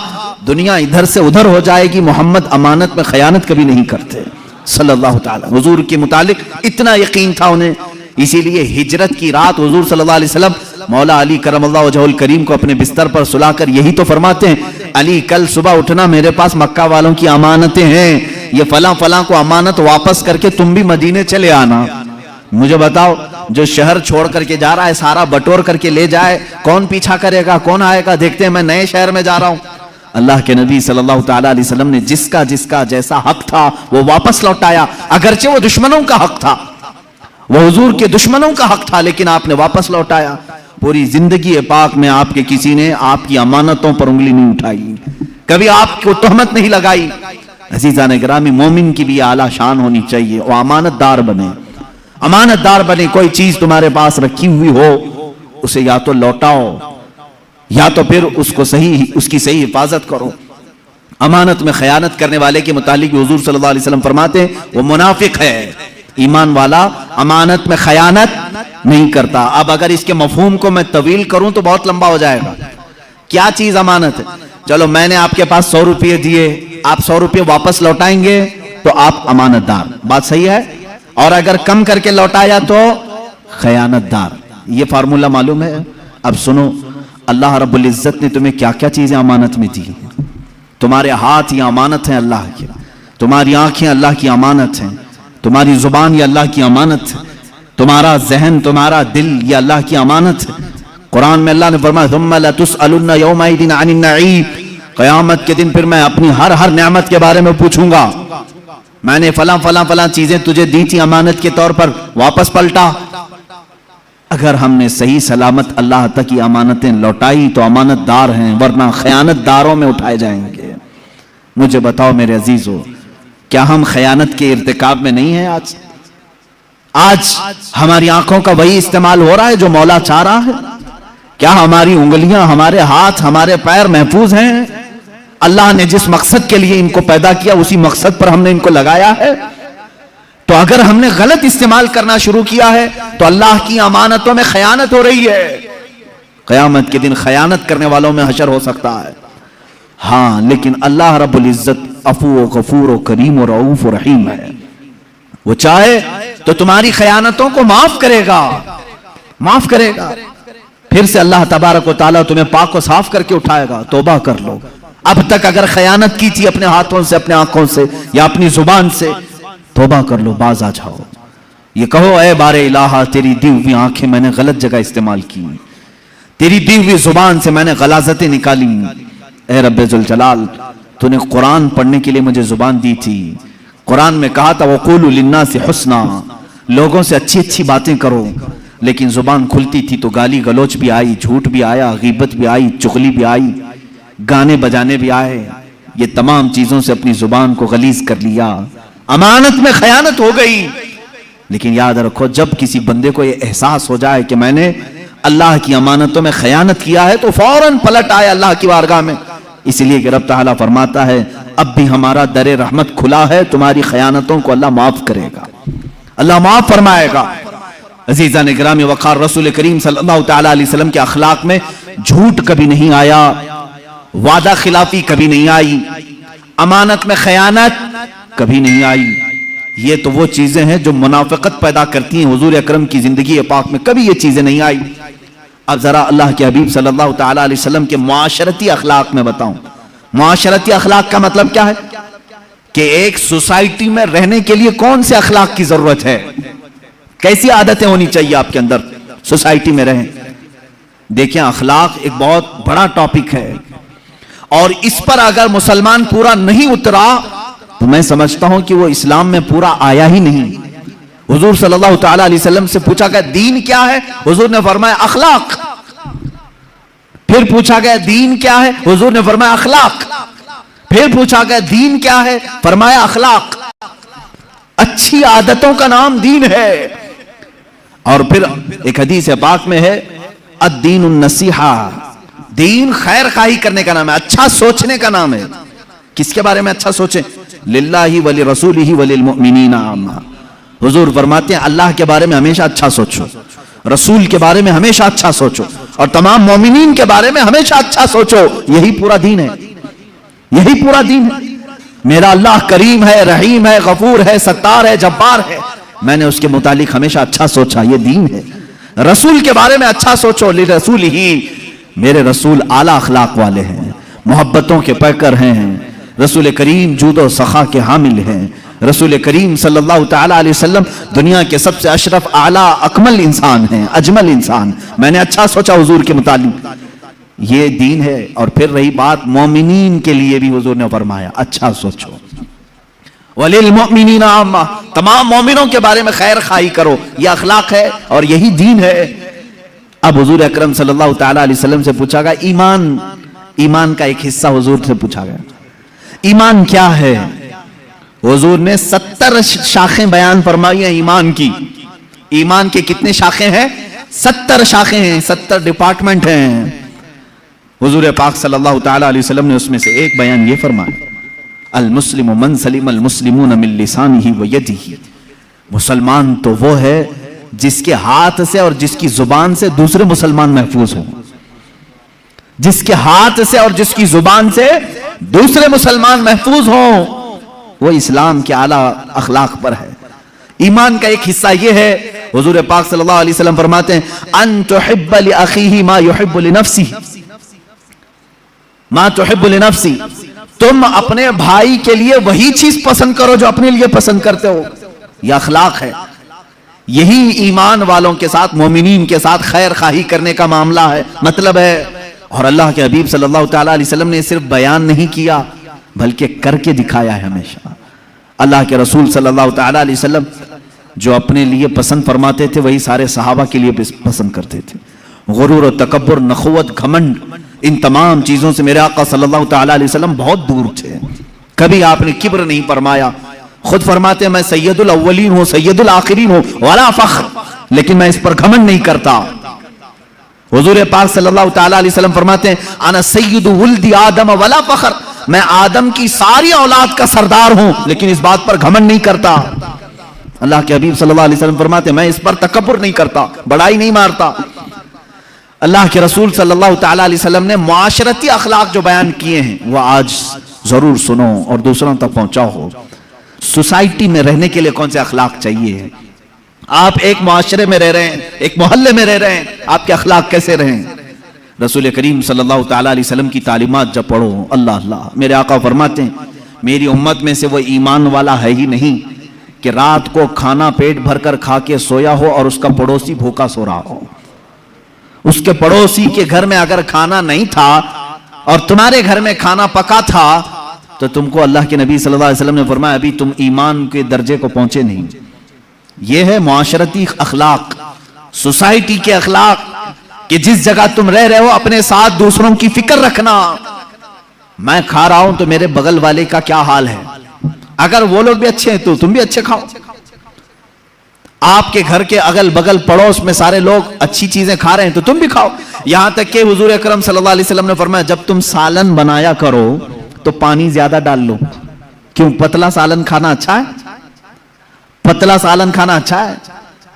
دنیا ادھر سے ادھر ہو جائے گی، محمد امانت میں خیانت کبھی نہیں کرتے صلی اللہ تعالی. حضور کے متعلق اتنا یقین تھا انہیں، اسی لیے ہجرت کی رات حضور صلی اللہ علیہ وسلم مولا علی کرم اللہ وجہہ الکریم کو اپنے بستر پر سلا کر یہی تو فرماتے ہیں، علی کل صبح اٹھنا، میرے پاس مکہ والوں کی امانتیں ہیں، یہ فلاں فلاں کو امانت واپس کر کے تم بھی مدینے چلے آنا. مجھے بتاؤ، جو شہر چھوڑ کر کے جا رہا ہے سارا بٹور کر کے لے جائے، کون پیچھا کرے گا، کون آئے گا؟ دیکھتے ہیں میں نئے شہر میں جا رہا ہوں. اللہ کے نبی صلی اللہ تعالی علیہ وسلم نے جس کا جیسا حق تھا وہ واپس لوٹایا، اگرچہ وہ دشمنوں کا حق تھا، وہ حضور کے دشمنوں کا حق تھا، لیکن آپ نے واپس لوٹایا. پوری زندگی پاک میں آپ کے کسی نے آپ کی امانتوں پر انگلی نہیں اٹھائی، کبھی آپ کو تہمت نہیں لگائی. عزیزان گرامی، مومن کی بھی اعلیٰ شان ہونی چاہیے، وہ امانت دار بنے، امانت دار بنے. کوئی چیز تمہارے پاس رکھی ہوئی ہو اسے یا تو لوٹاؤ یا تو پھر اس کی صحیح حفاظت کرو. امانت میں خیانت کرنے والے کے متعلق حضور صلی اللہ علیہ وسلم فرماتے ہیں وہ منافق ہے. ایمان والا امانت میں خیانت نہیں کرتا. اب اگر اس کے مفہوم کو میں طویل کروں تو بہت لمبا ہو جائے گا. کیا چیز امانت ہے؟ چلو میں نے آپ کے پاس 100 روپے دیے، آپ 100 روپے واپس لوٹائیں گے تو آپ امانت دار، بات صحیح ہے. اور اگر کم کر کے لوٹایا تو خیانت دار. یہ فارمولہ معلوم ہے؟ اب سنو، اللہ رب العزت نے تمہیں کیا کیا چیزیں امانت میں دی. تمہارے ہاتھ یہ امانت ہیں اللہ کی، تمہاری آنکھیں اللہ کی امانت ہیں، تمہاری زبان یہ اللہ کی امانت ہے، تمہارا ذہن، تمہارا دل یہ اللہ کی امانت ہے. قرآن میں اللہ نے فرمایا ثم لتسألن یومئذ عن النعیم، قیامت کے دن پھر میں اپنی ہر نعمت کے بارے میں پوچھوں گا. میں نے فلاں چیزیں تجھے دی تھی امانت کے طور پر، واپس پلٹا. اگر ہم نے صحیح سلامت اللہ تک کی امانتیں لوٹائی تو امانت دار ہیں، ورنہ خیانت داروں میں اٹھائے جائیں گے. مجھے بتاؤ میرے عزیزو، کیا ہم خیانت کے ارتکاب میں نہیں ہیں؟ آج ہماری آنکھوں کا وہی استعمال ہو رہا ہے جو مولا چاہ رہا ہے. کیا ہماری انگلیاں، ہمارے ہاتھ، ہمارے پیر محفوظ ہیں؟ اللہ نے جس مقصد کے لیے ان کو پیدا کیا اسی مقصد پر ہم نے ان کو لگایا ہے. تو اگر ہم نے غلط استعمال کرنا شروع کیا ہے تو اللہ کی امانتوں میں خیانت ہو رہی ہے. قیامت کے دن خیانت کرنے والوں میں حشر ہو سکتا ہے. ہاں، لیکن اللہ رب العزت عفو و غفور و کریم و رؤوف و رحیم ہے. وہ چاہے تو تمہاری خیانتوں کو معاف کرے گا، معاف کرے گا. پھر سے اللہ تبارک و تعالیٰ تمہیں پاک و صاف کر کے اٹھائے گا. توبہ کر لو، اب تک اگر خیانت کی تھی اپنے ہاتھوں سے، اپنے آنکھوں سے یا اپنی زبان سے، توبہ کر لو، باز آ جاؤ. یہ کہو اے بار الہ تیری دی ہوئی آنکھیں میں نے غلط جگہ استعمال کی، تیری دی ہوئی زبان سے میں نے غلاظتیں نکالی. اے رب ذوالجلال، تو نے قرآن پڑھنے کے لیے مجھے زبان دی تھی، قرآن میں کہا تھا وَقُولُوا لِلنَّاسِ حُسْنًا، لوگوں سے اچھی اچھی باتیں کرو، لیکن زبان کھلتی تھی تو گالی گلوچ بھی آئی، جھوٹ بھی آیا، غیبت بھی آئی، چغلی بھی آئی، گانے بجانے بھی آئے. یہ تمام چیزوں سے اپنی زبان کو غلیظ کر لیا، امانت میں خیانت ہو گئی. لیکن یاد رکھو، جب کسی بندے کو یہ احساس ہو جائے کہ میں نے اللہ کی امانتوں میں خیانت کیا ہے، تو فوراً پلٹ آئے اللہ کی بارگاہ میں. اس لیے کہ رب تعالیٰ فرماتا ہے اب بھی ہمارا در رحمت کھلا ہے، تمہاری خیانتوں کو اللہ معاف کرے گا، اللہ معاف فرمائے گا. عزیزان گرامی وقار، رسول کریم صلی اللہ تعالیٰ علیہ وسلم کے اخلاق میں جھوٹ کبھی نہیں آیا، وعدہ خلافی کبھی نہیں آئی، امانت میں خیانت کبھی نہیں آئی. یہ تو وہ چیزیں ہیں جو منافقت پیدا کرتی ہیں. حضور اکرم کی زندگی پاک میں کبھی یہ چیزیں نہیں آئی. اب ذرا اللہ کے حبیب صلی اللہ تعالیٰ علیہ وسلم کے معاشرتی اخلاق میں بتاؤں. معاشرتی اخلاق کا مطلب کیا ہے؟ کہ ایک سوسائٹی میں رہنے کے لیے کون سے اخلاق کی ضرورت ہے، کیسی عادتیں ہونی چاہیے آپ کے اندر سوسائٹی میں رہیں. دیکھیں، اخلاق ایک بہت بڑا ٹاپک ہے، اور اس پر اگر مسلمان پورا نہیں اترا تو میں سمجھتا ہوں کہ وہ اسلام میں پورا آیا ہی نہیں. حضور صلی اللہ تعالیٰ علیہ وسلم سے پوچھا گیا دین کیا ہے؟ حضور نے فرمایا اخلاق. پھر پوچھا گیا دین کیا ہے؟ حضور نے فرمایا اخلاق. پھر پوچھا گیا دین کیا ہے؟ فرمایا اخلاق. اچھی عادتوں کا نام دین ہے. اور پھر ایک حدیث پاک میں ہے الدین النصیحہ، دین خیر خواہی کرنے کا نام ہے، اچھا سوچنے کا نام ہے. کس کے بارے میں اچھا سوچیں؟ للہ ولرسولہ وللمؤمنین عامہ. حضور فرماتے ہیں اللہ کے بارے میں ہمیشہ اچھا سوچو، رسول کے بارے میں ہمیشہ اچھا سوچو، اور تمام مومنین کے بارے میں ہمیشہ اچھا سوچو. یہی پورا دین ہے، یہی پورا دین ہے. میرا اللہ کریم ہے، رحیم ہے، غفور ہے، ستار ہے، جبار ہے، میں نے اس کے متعلق ہمیشہ اچھا سوچا. یہ دین ہے. رسول کے بارے میں اچھا سوچو، لرسول ہی، میرے رسول اعلیٰ اخلاق والے ہیں، محبتوں کے پیکر ہیں. رسول کریم جود و سخا کے حامل ہیں. رسول کریم صلی اللہ تعالیٰ علیہ وسلم دنیا کے سب سے اشرف اعلیٰ اکمل انسان ہیں، اجمل انسان. میں نے اچھا سوچا حضور کے متعلق. یہ دین ہے. اور پھر رہی بات مومنین کے لیے بھی حضور نے فرمایا اچھا سوچو، وَلِلْمُؤْمِنِينَ عَامَّةً، تمام مومنوں کے بارے میں خیر خواہی کرو. یہ اخلاق ہے اور یہی دین ہے. اب حضور اکرم صلی اللہ تعالیٰ علیہ وسلم سے پوچھا گیا ایمان، ایمان کا ایک حصہ حضور سے پوچھا گیا ایمان کیا ہے. حضور نے 70 شاخیں بیان فرمائی ہیں ایمان کی. ایمان کے کتنے شاخیں ہیں؟ 70 شاخیں ہیں، 70 ڈپارٹمنٹ ہیں. حضور پاک صلی اللہ تعالیٰ علیہ وسلم نے اس میں سے ایک بیان یہ فرمایا المسلم من سلم المسلمون من لسانہ ویدہ. مسلمان تو وہ ہے جس کے ہاتھ سے اور جس کی زبان سے دوسرے مسلمان محفوظ ہوں. جس کے ہاتھ سے اور جس کی زبان سے دوسرے مسلمان محفوظ ہوں، وہ اسلام کے اعلیٰ اخلاق پر ہے. ایمان کا ایک حصہ یہ ہے، حضور پاک صلی اللہ علیہ وسلم فرماتے ہیں ان تحب لاخیہ ما یحب لنفسہ، ما تحب لنفسہ، تم اپنے بھائی کے لیے وہی چیز پسند کرو جو اپنے لیے پسند کرتے ہو. یہ اخلاق ہے. یہی ایمان والوں کے ساتھ، مومنین کے ساتھ خیر خواہی کرنے کا معاملہ ہے، مطلب ہے. اور اللہ کے حبیب صلی اللہ تعالیٰ علیہ وسلم نے صرف بیان نہیں کیا بلکہ کر کے دکھایا ہے ہمیشہ. اللہ کے رسول صلی اللہ تعالیٰ علیہ وسلم جو اپنے لیے پسند فرماتے تھے وہی سارے صحابہ کے لیے پسند کرتے تھے. غرور و تکبر، نخوت، گھمنڈ، ان تمام چیزوں سے میرے آقا صلی اللہ تعالیٰ علیہ وسلم بہت دور تھے. کبھی آپ نے کبر نہیں فرمایا. خود فرماتے ہیں میں سید الاولین ہوں، سید الآخرین ہوں، ولا فخر، لیکن میں اس پر گھمنڈ نہیں کرتا. حضور پاک صلی اللہ تعالیٰ علیہ وسلم فرماتے ہیں انا سید ولد آدم ولا فخر، میں آدم کی ساری اولاد کا سردار ہوں لیکن اس بات پر گھمنڈ نہیں کرتا. اللہ کے حبیب صلی اللہ علیہ وسلم فرماتے ہیں میں اس پر تکبر نہیں کرتا، بڑائی نہیں مارتا. اللہ کے رسول صلی اللہ تعالیٰ علیہ وسلم نے معاشرتی اخلاق جو بیان کیے ہیں وہ آج ضرور سنو اور دوسروں تک پہنچاؤ. سوسائٹی میں رہنے کے لیے کون سے اخلاق چاہیے؟ آپ ایک معاشرے میں رہ رہے ہیں، ایک محلے میں رہ رہے ہیں، آپ کے اخلاق کیسے رہیں؟ رسول کریم صلی اللہ تعالیٰ علیہ وسلم کی تعلیمات جب پڑھو، اللہ اللہ، میرے آقا فرماتے ہیں میری امت میں سے وہ ایمان والا ہے ہی نہیں کہ رات کو کھانا پیٹ بھر کر کھا کے سویا ہو اور اس کا پڑوسی بھوکا سو رہا ہو۔ اس کے پڑوسی کے گھر میں اگر کھانا نہیں تھا اور تمہارے گھر میں کھانا پکا تھا تو تم کو اللہ کے نبی صلی اللہ علیہ وسلم نے فرمایا ابھی تم ایمان کے درجے کو پہنچے نہیں۔ یہ ہے معاشرتی اخلاق، سوسائٹی کے اخلاق، کہ جس جگہ تم رہ رہے ہو اپنے ساتھ دوسروں کی فکر رکھنا۔ میں کھا رہا ہوں تو میرے بغل والے کا کیا حال ہے، اگر وہ لوگ بھی اچھے ہیں تو تم بھی اچھے کھاؤ۔ آپ کے گھر کے اگل بغل پڑوس میں سارے لوگ اچھی چیزیں کھا رہے ہیں تو تم بھی کھاؤ۔ یہاں تک کہ حضور اکرم صلی اللہ علیہ وسلم نے فرمایا جب تم سالن بنایا کرو تو پانی زیادہ ڈال لو۔ کیوں؟ پتلا سالن کھانا اچھا ہے؟ پتلا سالن کھانا اچھا ہے؟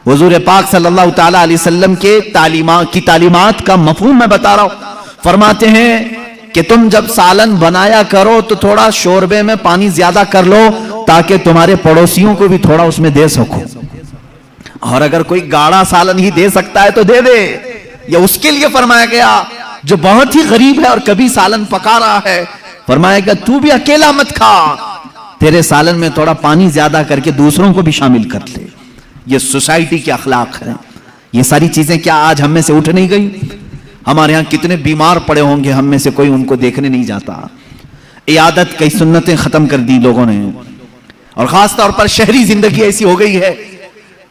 حضور پاک صلی اللہ تعالیٰ علیہ وسلم کے تعلیمات کا مفہوم میں بتا رہا ہوں۔ فرماتے ہیں کہ تم جب سالن بنایا کرو تو تھوڑا شوربے میں پانی زیادہ کر لو تاکہ تمہارے پڑوسیوں کو بھی تھوڑا اس میں دے سکو، اور اگر کوئی گاڑا سالن ہی دے سکتا ہے تو دے دے۔ یہ اس کے لیے فرمایا گیا جو بہت ہی غریب ہے اور کبھی سالن پکا رہا ہے، فرمایا گیا تو بھی اکیلا مت کھا، تیرے سالن میں تھوڑا پانی زیادہ کر کے دوسروں کو بھی شامل کر لے۔ یہ سوسائٹی کے اخلاق ہیں۔ یہ ساری چیزیں کیا آج ہم میں سے اٹھ نہیں گئی؟ ہمارے ہاں کتنے بیمار پڑے ہوں گے، ہم میں سے کوئی ان کو دیکھنے نہیں جاتا۔ عیادت کی سنتیں ختم کر دی لوگوں نے، اور خاص طور پر شہری زندگی ایسی ہو گئی ہے،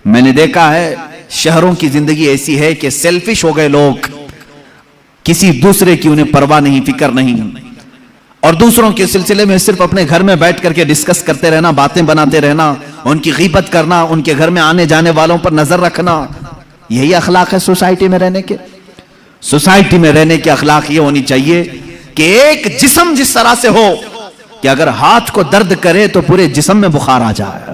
میں نے دیکھا ہے شہروں کی زندگی ایسی ہے کہ سیلفش ہو گئے لوگ، کسی دوسرے کی انہیں پرواہ نہیں، فکر نہیں، اور دوسروں کے سلسلے میں صرف اپنے گھر میں بیٹھ کر کے ڈسکس کرتے رہنا، باتیں بناتے رہنا، ان کی غیبت کرنا، ان کے گھر میں آنے جانے والوں پر نظر رکھنا۔ یہی اخلاق ہے سوسائٹی میں رہنے کے؟ سوسائٹی میں رہنے کے اخلاق یہ ہونی چاہیے کہ ایک جسم جس طرح سے ہو کہ اگر ہاتھ کو درد کرے تو پورے جسم میں بخار آ جائے،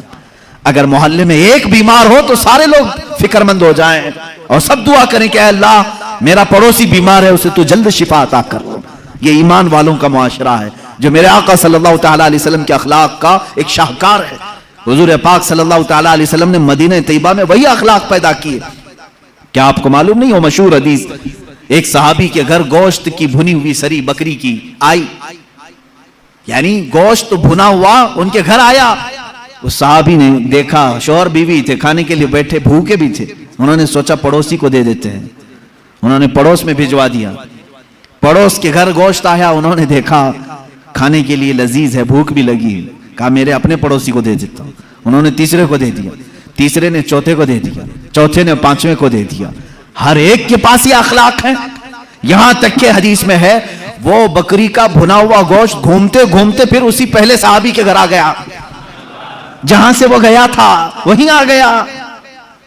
اگر محلے میں ایک بیمار ہو تو سارے لوگ فکر مند ہو جائیں اور سب دعا کریں کہ اے اللہ میرا پڑوسی بیمار ہے اسے تو جلد شفا عطا کر۔ یہ ایمان والوں کا معاشرہ ہے جو میرے آقا صلی اللہ تعالیٰ علیہ وسلم کے اخلاق کا ایک شاہکار ہے۔ حضور پاک صلی اللہ تعالیٰ علیہ وسلم نے مدینہ طیبہ میں وہی اخلاق پیدا کیے۔ کیا آپ کو معلوم نہیں ہو مشہور حدیث، ایک صحابی کے گھر گوشت کی بھنی ہوئی سری بکری کی آئی، یعنی گوشت بھنا ہوا ان کے گھر آیا۔ اس صحابی نے دیکھا شوہر بیوی تھے، کھانے کے لیے بیٹھے، بھوکے بھی تھے، انہوں نے سوچا پڑوسی کو دے دیتے ہیں، انہوں نے پڑوس میں بھجوا دیا۔ پڑوس کے گھر گوشت آیا، انہوں نے دیکھا کھانے کے لیے لذیذ ہے، بھوک بھی لگی، کہا میرے اپنے پڑوسی کو دے دیتا ہوں۔ انہوں نے تیسرے کو دے دیا، تیسرے نے چوتھے کو دے دیا، چوتھے نے پانچویں کو دے دیا۔ ہر ایک کے پاس یہ اخلاق ہے، یہاں تک کہ حدیث میں ہے وہ بکری کا بھنا ہوا گوشت گھومتے گھومتے پھر اسی پہلے صحابی کے گھر آ گیا، جہاں سے وہ گیا تھا وہیں آ گیا۔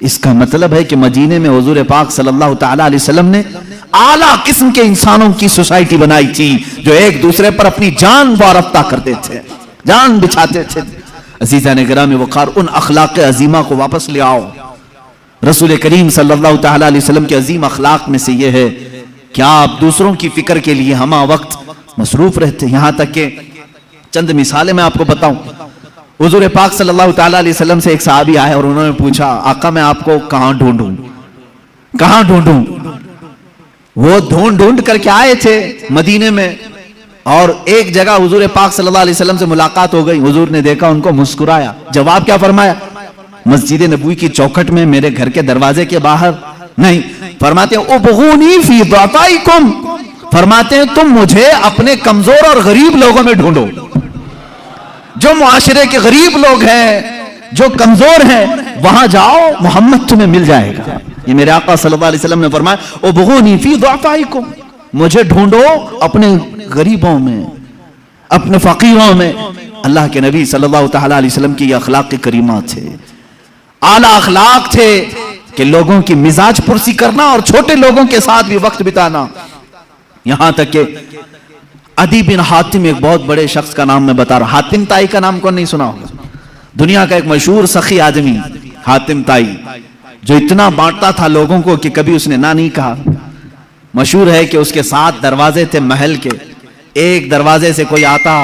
اس کا مطلب ہے کہ مدینے میں حضور پاک صلی اللہ تعالیٰ علیہ وسلم نے اعلیٰ قسم کے انسانوں کی سوسائٹی بنائی تھی جو ایک دوسرے پر اپنی جان وارفتہ کرتے تھے، جان بچھاتے تھے۔ عزیزان گرامی وقار، ان اخلاق عظیمہ کو واپس لے آؤ۔ رسول کریم صلی اللہ تعالیٰ علیہ وسلم کے عظیم اخلاق میں سے یہ ہے کہ آپ دوسروں کی فکر کے لیے ہمہ وقت مصروف رہتے، یہاں تک کہ چند مثالیں میں آپ کو بتاؤں۔ حضور پاک صلی اللہ تعالیٰ علیہ وسلم سے ایک صحابی آئے اور انہوں نے پوچھا آقا میں آپ کو کہاں ڈھونڈوں، کہاں ڈھونڈوں؟ وہ ڈھونڈ ڈھونڈ کر کے آئے تھے مدینے میں، اور ایک جگہ حضور پاک صلی اللہ علیہ وسلم سے ملاقات ہو گئی۔ حضور نے دیکھا ان کو، مسکرایا، جواب کیا فرمایا؟ مسجد نبوی کی چوکھٹ میں میرے گھر کے دروازے کے باہر نہیں، فرماتے ہیں ابغونی فی ضعفائکم، فرماتے ہیں تم مجھے اپنے کمزور اور غریب لوگوں میں ڈھونڈو، جو معاشرے کے غریب لوگ ہیں، جو کمزور ہیں، وہاں جاؤ، محمد تمہیں مل جائے گا۔ یہ میرے آقا صلی اللہ علیہ وسلم نے فرمایا ابغونی فی ضعفائکم، مجھے ڈھونڈو اپنے غریبوں میں، اپنے فقیروں میں۔ اللہ کے نبی صلی اللہ تعالیٰ علیہ وسلم کی یہ اخلاق کریمات تھے، اعلیٰ اخلاق تھے کہ لوگوں کی مزاج پرسی کرنا اور چھوٹے لوگوں کے ساتھ بھی وقت بتانا۔ یہاں تک کہ عدی بن حاتم، ایک بہت بڑے شخص کا نام میں بتا رہا، حاتم تائی کا نام کون نہیں سنا ہوگا؟ دنیا کا ایک مشہور سخی آدمی حاتم تائی، جو اتنا بانٹتا تھا لوگوں کو کہ کبھی اس نے نہ نہیں کہا۔ مشہور ہے کہ اس کے 7 دروازے تھے محل کے، ایک دروازے سے کوئی آتا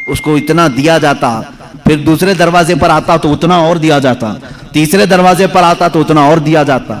اس کو اتنا دیا جاتا، پھر دوسرے دروازے پر آتا تو اتنا اور دیا جاتا، تیسرے دروازے پر آتا تو اتنا اور دیا جاتا،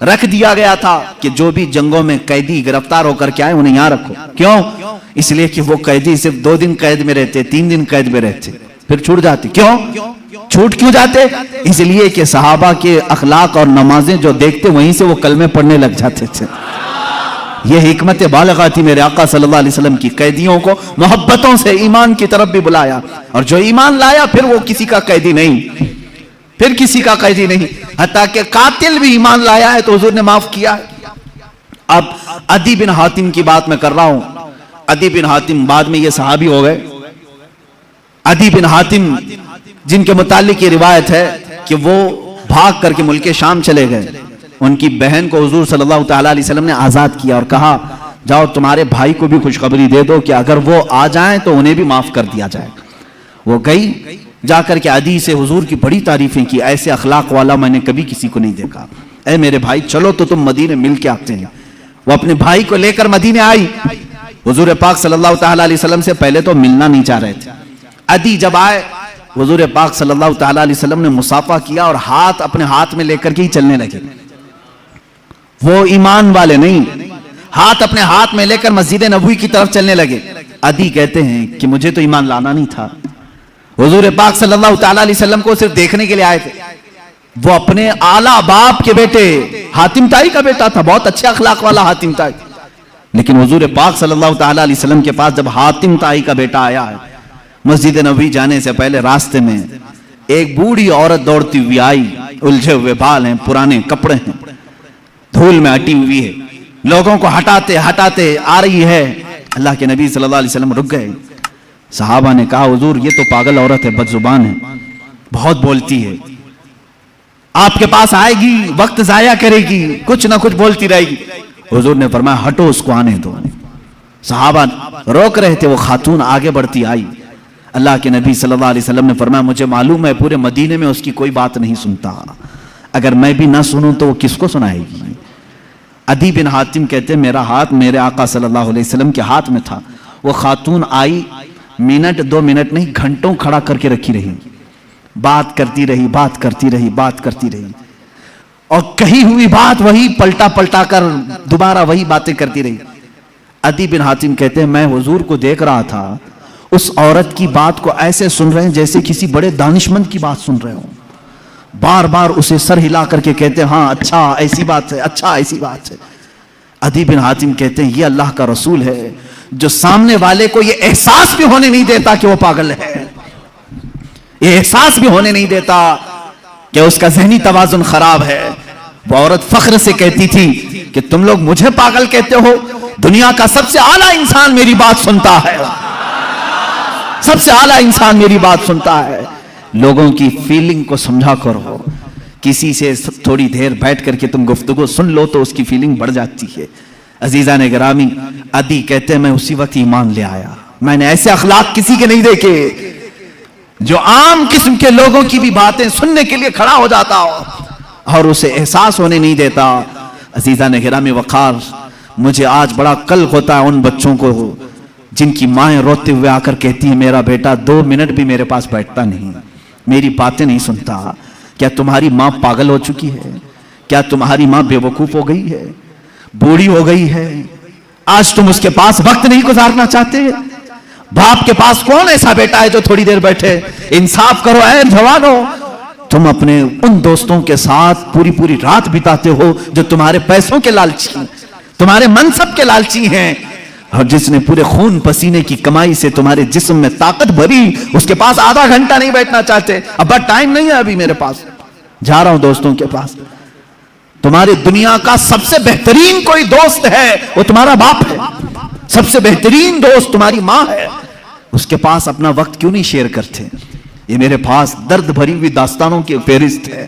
رکھ دیا گیا تھا کہ جو بھی جنگوں میں قیدی گرفتار ہو کر کے آئے انہیں یہاں رکھو. کیوں؟ اس لیے کہ وہ قیدی صرف 2 دن قید میں رہتے, 3 دن قید میں رہتے, پھر چھوٹ جاتے. کیوں چھوٹ کیوں جاتے؟ اس لیے کہ صحابہ کے اخلاق اور نمازیں جو دیکھتے وہیں سے وہ کلمے پڑھنے لگ جاتے تھے. یہ حکمت بالغہ تھی میرے آقا صلی اللہ علیہ وسلم کی. قیدیوں کو محبتوں سے ایمان کی طرف بھی بلایا, اور جو ایمان لایا پھر وہ کسی کا قیدی نہیں, پھر کسی کا قیدی نہیں. حتیٰ کہ قاتل بھی ایمان لایا ہے تو حضور نے معاف کیا ہے. اب عدی بن حاتم کی بات میں کر رہا ہوں. عدی بن حاتم بعد میں یہ صحابی ہو گئے. عدی بن حاتم جن کے متعلق یہ روایت ہے کہ وہ بھاگ کر کے ملک شام چلے گئے. ان کی بہن کو حضور صلی اللہ تعالیٰ علیہ وسلم نے آزاد کیا اور کہا جاؤ تمہارے بھائی کو بھی خوشخبری دے دو کہ اگر وہ آ جائیں تو انہیں بھی معاف کر دیا جائے. وہ گئی, جا کر کے عدی سے حضور کی بڑی تعریفیں کی. ایسے اخلاق والا میں نے کبھی کسی کو نہیں دیکھا. اے میرے بھائی چلو تو تم مدینے مل کے آتے ہیں. وہ اپنے بھائی کو لے کر مدینے آئی. حضور پاک صلی اللہ تعالیٰ علیہ وسلم سے پہلے تو ملنا نہیں چاہ رہے تھے. عدی جب آئے حضور پاک صلی اللہ تعالیٰ علیہ وسلم نے مصافحہ کیا اور ہاتھ اپنے ہاتھ میں لے کر کے ہی چلنے لگے. وہ ایمان والے نہیں, ہاتھ اپنے ہاتھ میں لے کر مسجد نبوی کی طرف چلنے لگے. عدی کہتے ہیں کہ مجھے تو ایمان لانا نہیں تھا. حضور پاک صلی اللہ تعالیٰ علیہ وسلم کو صرف دیکھنے کے لیے آئے تھے. وہ اپنے اعلیٰ باپ کے بیٹے حاتم طائی کا بیٹا تھا, بہت اچھے اخلاق والا حاتم طائی. لیکن حضور پاک صلی اللہ تعالیٰ علیہ وسلم کے پاس جب حاتم طائی کا بیٹا آیا ہے, مسجد نبوی جانے سے پہلے راستے میں ایک بوڑھی عورت دوڑتی ہوئی آئی. الجھے ہوئے بال ہیں, پرانے کپڑے ہیں, دھول میں ہٹی ہوئی ہے, لوگوں کو ہٹاتے ہٹاتے آ رہی ہے. اللہ کے نبی صلی اللہ علیہ وسلم رک گئے. صحابہ نے کہا حضور یہ تو پاگل عورت ہے, بد زبان ہے, بہت بولتی ہے, آپ کے پاس آئے گی وقت ضائع کرے گی, کچھ نہ کچھ بولتی رہے گی. حضور نے فرمایا ہٹو اس کو آنے دو. صحابہ روک رہے تھے, وہ خاتون آگے بڑھتی آئی. اللہ کے نبی صلی اللہ علیہ وسلم نے فرمایا مجھے معلوم ہے پورے مدینے میں اس کی کوئی بات نہیں سنتا, اگر میں بھی نہ سنوں تو وہ کس کو سنائے گی. عدی بن حاتم کہتے ہیں میرا ہاتھ میرے آقا صلی اللہ علیہ وسلم کے ہاتھ میں تھا. وہ خاتون آئی, منٹ 2 منٹ نہیں گھنٹوں کھڑا کر کے رکھی رہی, بات کرتی رہی, بات کرتی رہی, بات کرتی رہی, اور کہی ہوئی بات وہی پلٹا پلٹا کر دوبارہ وہی باتیں کرتی رہی. عدی بن حاتم کہتے ہیں میں حضور کو دیکھ رہا تھا, اس عورت کی بات کو ایسے سن رہے ہیں جیسے کسی بڑے دانشمند کی بات سن رہے ہوں. بار بار اسے سر ہلا کر کے کہتے ہیں ہاں اچھا ایسی بات ہے, اچھا ایسی بات ہے. عدی بن حاتم کہتے ہیں یہ اللہ کا رسول ہے جو سامنے والے کو یہ احساس بھی ہونے نہیں دیتا کہ وہ پاگل ہے, یہ احساس بھی ہونے نہیں دیتا کہ اس کا ذہنی توازن خراب ہے. وہ عورت فخر سے کہتی تھی کہ تم لوگ مجھے پاگل کہتے ہو, دنیا کا سب سے اعلیٰ انسان میری بات سنتا ہے, سب سے اعلیٰ انسان میری بات سنتا ہے. لوگوں کی فیلنگ کو سمجھا کرو, کسی سے تھوڑی دیر بیٹھ کر کے تم گفتگو سن لو تو اس کی فیلنگ بڑھ جاتی ہے. عزیزان گرامی, عدی کہتے ہیں میں اسی وقت ایمان لے آیا. میں نے ایسے اخلاق کسی کے نہیں دیکھے جو عام قسم کے لوگوں کی بھی باتیں سننے کے لیے کھڑا ہو جاتا ہو اور اسے احساس ہونے نہیں دیتا. عزیزان گرامی وقار, مجھے آج بڑا قلق ہوتا ہے ان بچوں کو جن کی مائیں روتے ہوئے آ کر کہتی ہیں میرا بیٹا 2 منٹ بھی میرے پاس بیٹھتا نہیں, میری باتیں نہیں سنتا. کیا تمہاری ماں پاگل ہو چکی ہے؟ کیا تمہاری ماں بے وقوف ہو گئی ہے, بوڑھی ہو گئی ہے؟ آج تم اس کے پاس وقت نہیں گزارنا چاہتے؟ باپ کے پاس کون ایسا بیٹا ہے جو تھوڑی دیر بیٹھے؟ انصاف کرو اے جوانو. تم اپنے ان دوستوں کے ساتھ پوری پوری رات بتاتے ہو جو تمہارے پیسوں کے لالچی, تمہارے منصب کے لالچی ہیں, اور جس نے پورے خون پسینے کی کمائی سے تمہارے جسم میں طاقت بھری اس کے پاس آدھا گھنٹہ نہیں بیٹھنا چاہتے. ابا ٹائم نہیں ہے ابھی میرے پاس, جا رہا ہوں دوستوں کے پاس. تمہاری دنیا کا سب سے بہترین کوئی دوست ہے وہ تمہارا باپ ہے, سب سے بہترین دوست تمہاری ماں ہے, اس کے پاس اپنا وقت کیوں نہیں شیئر کرتے؟ یہ میرے پاس درد بھری ہوئی داستانوں کی فہرست ہے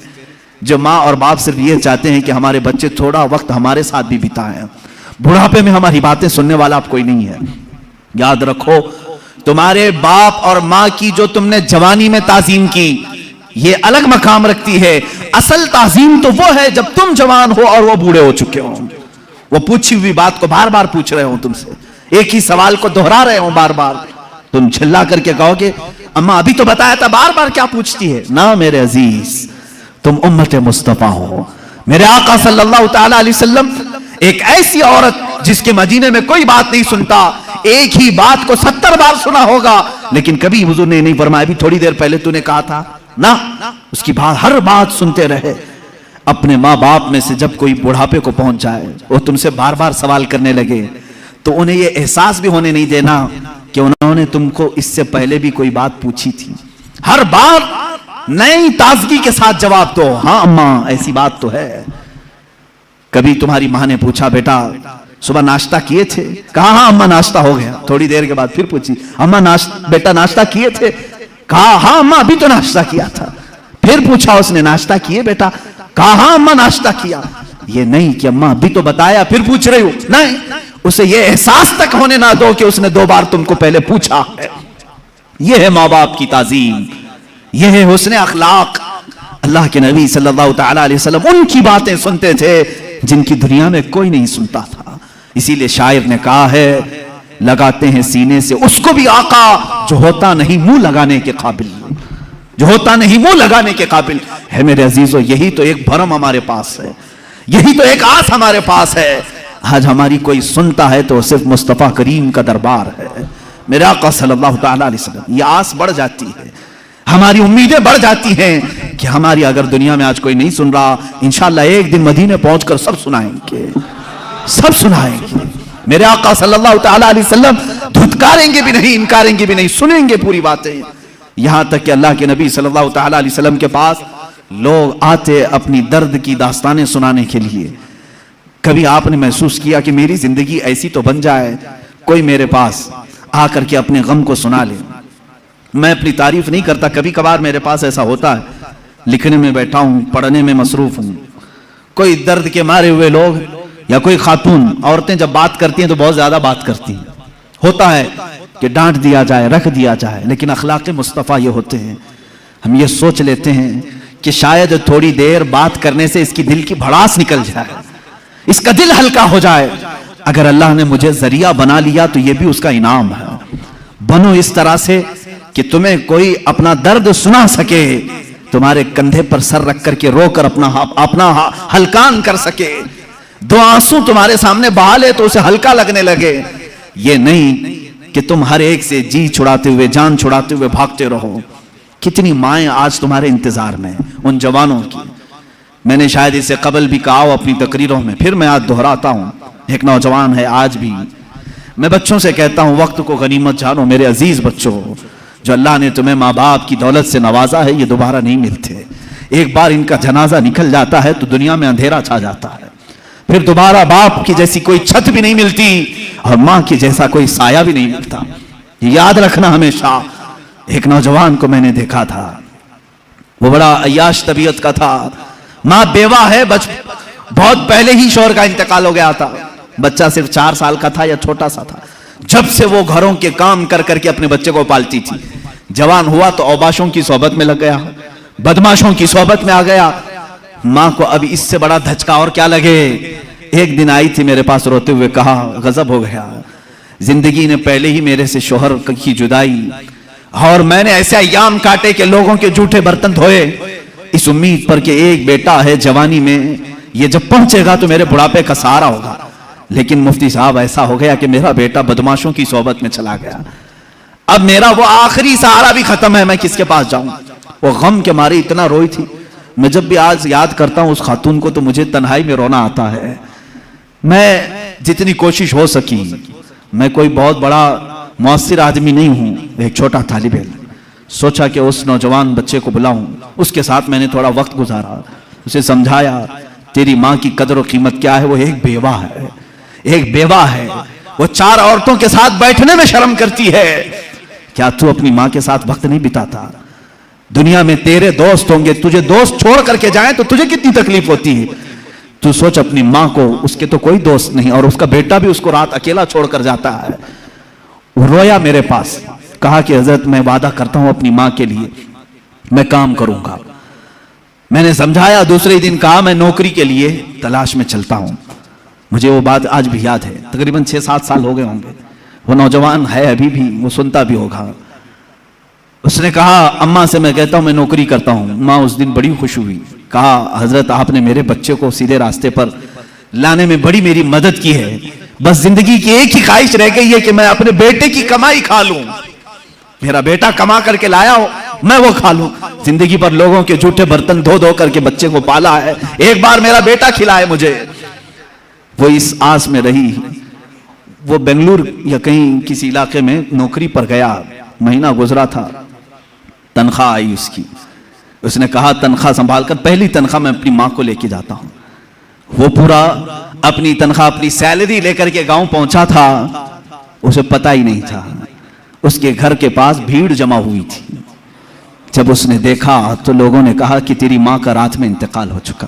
جو ماں اور باپ صرف یہ چاہتے ہیں کہ ہمارے بچے تھوڑا وقت ہمارے ساتھ بھی بتائیں, بڑھاپے میں ہماری باتیں سننے والا اب کوئی نہیں ہے. یاد رکھو تمہارے باپ اور ماں کی جو تم نے جوانی میں تعظیم کی یہ الگ مقام رکھتی ہے. اصل تعظیم تو وہ ہے جب تم جوان ہو اور وہ بوڑھے ہو چکے ہو, وہ پوچھی ہوئی بات کو بار بار پوچھ رہے ہوں تم سے, ایک ہی سوال کو دہرا رہے ہوں بار بار. تم چلا کر کے کہو گے اماں ابھی تو بتایا تھا, بار بار کیا پوچھتی ہے؟ نہ میرے عزیز, تم امت مصطفیٰ ہو, میرے آقا صلی اللہ تعالی علیہ وسلم ایک ایسی عورت جس کے مدینے میں کوئی بات نہیں سنتا، ایک ہی بات کو 70 بار سنا ہوگا، لیکن کبھی حضور نے نہیں فرمایا بھی تھوڑی دیر پہلے تو نے کہا تھا، نہ، اس کی بات ہر بات سنتے رہے۔ اپنے ماں باپ میں سے جب کوئی بڑھاپے کو پہنچ جائے، وہ تم سے بار بار سوال کرنے لگے، تو انہیں یہ احساس بھی ہونے نہیں دینا کہ انہوں نے تم کو اس سے پہلے بھی کوئی بات پوچھی تھی۔ ہر بار نئی تازگی کے ساتھ جواب دو، ہاں اماں ایسی بات تو ہے۔ کبھی تمہاری ماں نے پوچھا بیٹا صبح ناشتہ کیے تھے؟ کہا ہاں اماں ناشتہ ہو گیا۔ تھوڑی دیر کے بعد پھر پوچھی اماں بیٹا ناشتہ کیے تھے؟ کہا ہاں اماں ابھی تو ناشتہ کیا تھا۔ پھر پوچھا اس نے ناشتہ کیے بیٹا؟ کہا ہاں اماں ناشتہ کیا۔ یہ نہیں کہ اماں ابھی تو بتایا پھر پوچھ رہی ہو، نہیں، اسے یہ احساس تک ہونے نہ دو کہ اس نے 2 بار تم کو پہلے پوچھا ہے۔ یہ ہے ماں باپ کی تعظیم، یہ ہے حسن اخلاق۔ اللہ کے نبی صلی اللہ تعالی علیہ وسلم ان کی باتیں سنتے تھے جن کی دنیا میں کوئی نہیں سنتا تھا۔ اسی لیے شاعر نے کہا ہے لگاتے ہیں سینے سے اس کو بھی آقا جو ہوتا نہیں منہ لگانے کے قابل، جو ہوتا نہیں منہ لگانے کے قابل ہے۔ میرے عزیزو یہی تو ایک بھرم ہمارے پاس ہے، یہی تو ایک آس ہمارے پاس ہے۔ آج ہماری کوئی سنتا ہے تو صرف مصطفیٰ کریم کا دربار ہے، میرے آقا صلی اللہ تعالی علیہ وسلم۔ یہ آس بڑھ جاتی ہے، ہماری امیدیں بڑھ جاتی ہیں کہ ہماری اگر دنیا میں آج کوئی نہیں سن رہا، انشاءاللہ ایک دن مدینے پہنچ کر سب سنائیں گے، سب سنائیں گے۔ میرے آقا صلی اللہ تعالی علیہ وسلم دھتکاریں گے بھی نہیں، انکاریں گے بھی نہیں، سنیں گے پوری باتیں۔ یہاں تک کہ اللہ کے نبی صلی اللہ تعالی علیہ وسلم کے پاس لوگ آتے اپنی درد کی داستانیں سنانے کے لیے۔ کبھی آپ نے محسوس کیا کہ میری زندگی ایسی تو بن جائے کوئی میرے پاس آ کر کے اپنے غم کو سنا لے؟ میں اپنی تعریف نہیں کرتا، کبھی کبھار میرے پاس ایسا ہوتا ہے، لکھنے میں بیٹھا ہوں، پڑھنے میں مصروف ہوں، کوئی درد کے مارے ہوئے لوگ یا کوئی خاتون، عورتیں جب بات کرتی ہیں تو بہت زیادہ بات کرتی ہیں، ہوتا ہے کہ ڈانٹ دیا جائے، رکھ دیا جائے، لیکن اخلاق مصطفیٰ یہ ہوتے ہیں، ہم یہ سوچ لیتے ہیں کہ شاید تھوڑی دیر بات کرنے سے اس کی دل کی بھڑاس نکل جائے، اس کا دل ہلکا ہو جائے۔ اگر اللہ نے مجھے ذریعہ بنا لیا تو یہ بھی اس کا انعام ہے۔ بنو اس طرح سے کہ تمہیں کوئی اپنا درد سنا سکے، تمہارے کندھے پر سر رکھ کر کے رو کر اپنا ہلکان کر سکے، 2 آنسو تمہارے سامنے بہا لے تو اسے ہلکا لگنے لگے۔ یہ نہیں کہ تم ہر ایک سے جی چھڑاتے ہوئے، جان چھڑاتے ہوئے بھاگتے رہو۔ کتنی مائیں آج تمہارے انتظار میں، ان جوانوں کی۔ میں نے شاید اس سے قبل بھی کہا ہو اپنی تقریروں میں، پھر میں آج دہراتا ہوں۔ ایک نوجوان ہے آج بھی، میں بچوں سے کہتا ہوں وقت کو غنیمت جانو میرے عزیز بچوں، جو اللہ نے تمہیں ماں باپ کی دولت سے نوازا ہے یہ دوبارہ نہیں ملتے۔ ایک بار ان کا جنازہ نکل جاتا ہے تو دنیا میں اندھیرا چھا جاتا ہے، پھر دوبارہ باپ کی جیسی کوئی چھت بھی نہیں ملتی اور ماں کی جیسا کوئی سایہ بھی نہیں ملتا۔ یاد رکھنا ہمیشہ۔ ایک نوجوان کو میں نے دیکھا تھا، وہ بڑا عیاش طبیعت کا تھا، ماں بیوہ ہے، بہت پہلے ہی شوہر کا انتقال ہو گیا تھا، بچہ صرف 4 سال کا تھا یا چھوٹا سا تھا۔ جب سے وہ گھروں کے کام کر کر کے اپنے بچے کو پالتی تھی، جوان ہوا تو اوباشوں کی صحبت میں لگ گیا، بدماشوں کی صحبت میں آ گیا۔ ماں کو اب اس سے بڑا دھچکا اور کیا لگے۔ ایک دن آئی تھی میرے پاس روتے ہوئے، کہا غضب ہو گیا، زندگی نے پہلے ہی میرے سے شوہر کی جدائی، اور میں نے ایسے ایام کاٹے کہ لوگوں کے جھوٹے برتن دھوئے اس امید پر کہ ایک بیٹا ہے جوانی میں، یہ جب پہنچے گا تو میرے بڑھاپے کا سہارا ہوگا، لیکن مفتی صاحب ایسا ہو گیا کہ میرا بیٹا بدماشوں کی صحبت میں چلا گیا، اب میرا وہ آخری سہارا بھی ختم ہے، میں کس کے پاس جاؤں۔ وہ غم کے مارے اتنا روئی تھی، میں جب بھی آج یاد کرتا ہوں اس خاتون کو تو مجھے تنہائی میں رونا آتا ہے۔ میں جتنی کوشش ہو سکی، میں کوئی بہت بڑا مؤثر آدمی نہیں ہوں، ایک چھوٹا طالب علم، سوچا کہ اس نوجوان بچے کو بلاؤں، اس کے ساتھ میں نے تھوڑا وقت گزارا، اسے سمجھایا تیری ماں کی قدر و قیمت کیا ہے، وہ ایک بیوہ ہے، ایک بیوہ ہے، وہ 4 عورتوں کے ساتھ بیٹھنے میں شرم کرتی ہے، کیا تو اپنی ماں کے ساتھ وقت نہیں بتاتا؟ دنیا میں تیرے دوست ہوں گے، تجھے دوست چھوڑ کر کے جائیں تو تجھے کتنی تکلیف ہوتی ہے، تو سوچ اپنی ماں کو، اس کے تو کوئی دوست نہیں، اور اس کا بیٹا بھی اس کو رات اکیلا چھوڑ کر جاتا ہے۔ وہ رویا میرے پاس، کہا کہ حضرت میں وعدہ کرتا ہوں اپنی ماں کے لیے میں کام کروں گا۔ میں نے سمجھایا، دوسرے دن کہا میں نوکری کے لیے تلاش میں چلتا ہوں۔ مجھے وہ بات آج بھی یاد ہے، تقریباً 6-7 سال ہو گئے ہوں گے، وہ نوجوان ہے ابھی بھی، وہ سنتا بھی ہوگا۔ اس نے کہا اماں سے میں کہتا ہوں میں نوکری کرتا ہوں، ماں اس دن بڑی خوش ہوئی، کہا حضرت آپ نے میرے بچے کو سیدھے راستے پر لانے میں بڑی میری مدد کی ہے، بس زندگی کی ایک ہی خواہش رہ گئی ہے کہ میں اپنے بیٹے کی کمائی کھا لوں، میرا بیٹا کما کر کے لایا ہو میں وہ کھا لوں۔ زندگی پر لوگوں کے جھوٹے برتن دھو دھو کر کے بچے کو پالا ہے، ایک بار میرا بیٹا کھلائے مجھے۔ وہ اس آس میں رہی، وہ بنگلور یا کہیں کسی علاقے میں نوکری پر گیا، مہینہ گزرا تھا، تنخواہ آئی اس کی، اس نے کہا تنخواہ سنبھال کر، پہلی تنخواہ میں اپنی ماں کو لے کے جاتا ہوں۔ وہ پورا اپنی تنخواہ اپنی سیلری لے کر کے گاؤں پہنچا تھا، اسے پتہ ہی نہیں تھا اس کے گھر کے پاس بھیڑ جمع ہوئی تھی۔ جب اس نے دیکھا تو لوگوں نے کہا کہ تیری ماں کا رات میں انتقال ہو چکا۔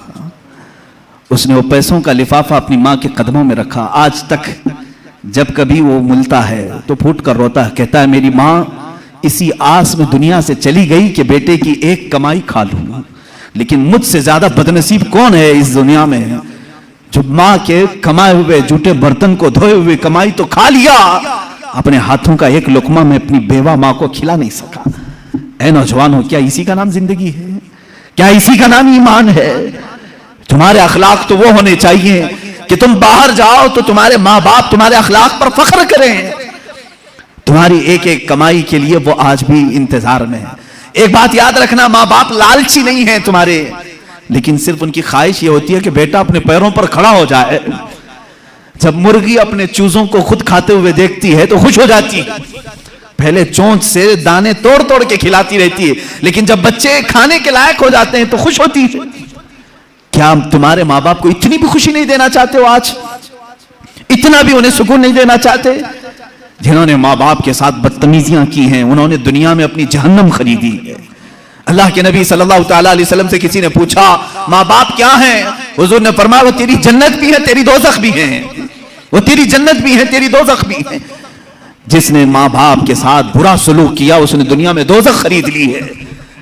اس نے وہ پیسوں کا لفافہ اپنی ماں کے قدموں میں رکھا، آج تک جب کبھی وہ ملتا ہے تو پھوٹ کر روتا ہے، کہتا ہے میری ماں اسی آس میں دنیا سے چلی گئی کہ بیٹے کی ایک کمائی کھا لوں، لیکن مجھ سے زیادہ بدنصیب کون ہے اس دنیا میں جو ماں کے کمائے ہوئے جھوٹے برتن کو دھوئے ہوئے کمائی تو کھا لیا، اپنے ہاتھوں کا ایک لقمہ میں اپنی بیوہ ماں کو کھلا نہیں سکا۔ اے نوجوانوں، کیا اسی کا نام زندگی ہے؟ کیا اسی کا نام ایمان ہے؟ تمہارے اخلاق تو وہ ہونے چاہیے کہ تم باہر جاؤ تو تمہارے ماں باپ تمہارے اخلاق پر فخر کریں، تمہاری ایک ایک کمائی کے لیے وہ آج بھی انتظار میں ہے۔ ایک بات یاد رکھنا، ماں باپ لالچی نہیں ہیں تمہارے، لیکن صرف ان کی خواہش یہ ہوتی ہے کہ بیٹا اپنے پیروں پر کھڑا ہو جائے۔ جب مرغی اپنے چوزوں کو خود کھاتے ہوئے دیکھتی ہے تو خوش ہو جاتی ہے، پہلے چونچ سے دانے توڑ توڑ کے کھلاتی رہتی ہے، لیکن جب بچے کھانے کے لائق ہو جاتے ہیں تو خوش ہوتی ہے۔ کیا تمہارے ماں باپ کو اتنی بھی خوشی نہیں دینا چاہتے ہو؟ آج اتنا بھی انہیں سکون نہیں دینا چاہتے؟ جنہوں نے ماں باپ کے ساتھ بدتمیزیاں کی ہیں انہوں نے دنیا میں اپنی جہنم خریدی ہے۔ اللہ کے نبی صلی اللہ تعالیٰ علیہ وسلم سے کسی نے پوچھا ماں باپ کیا ہیں؟ حضور نے فرمایا وہ تیری جنت بھی ہے تیری دوزخ بھی ہے، وہ تیری جنت بھی ہے تیری دوزخ بھی ہے۔ جس نے ماں باپ کے ساتھ برا سلوک کیا اس نے دنیا میں دوزخ خرید لی ہے۔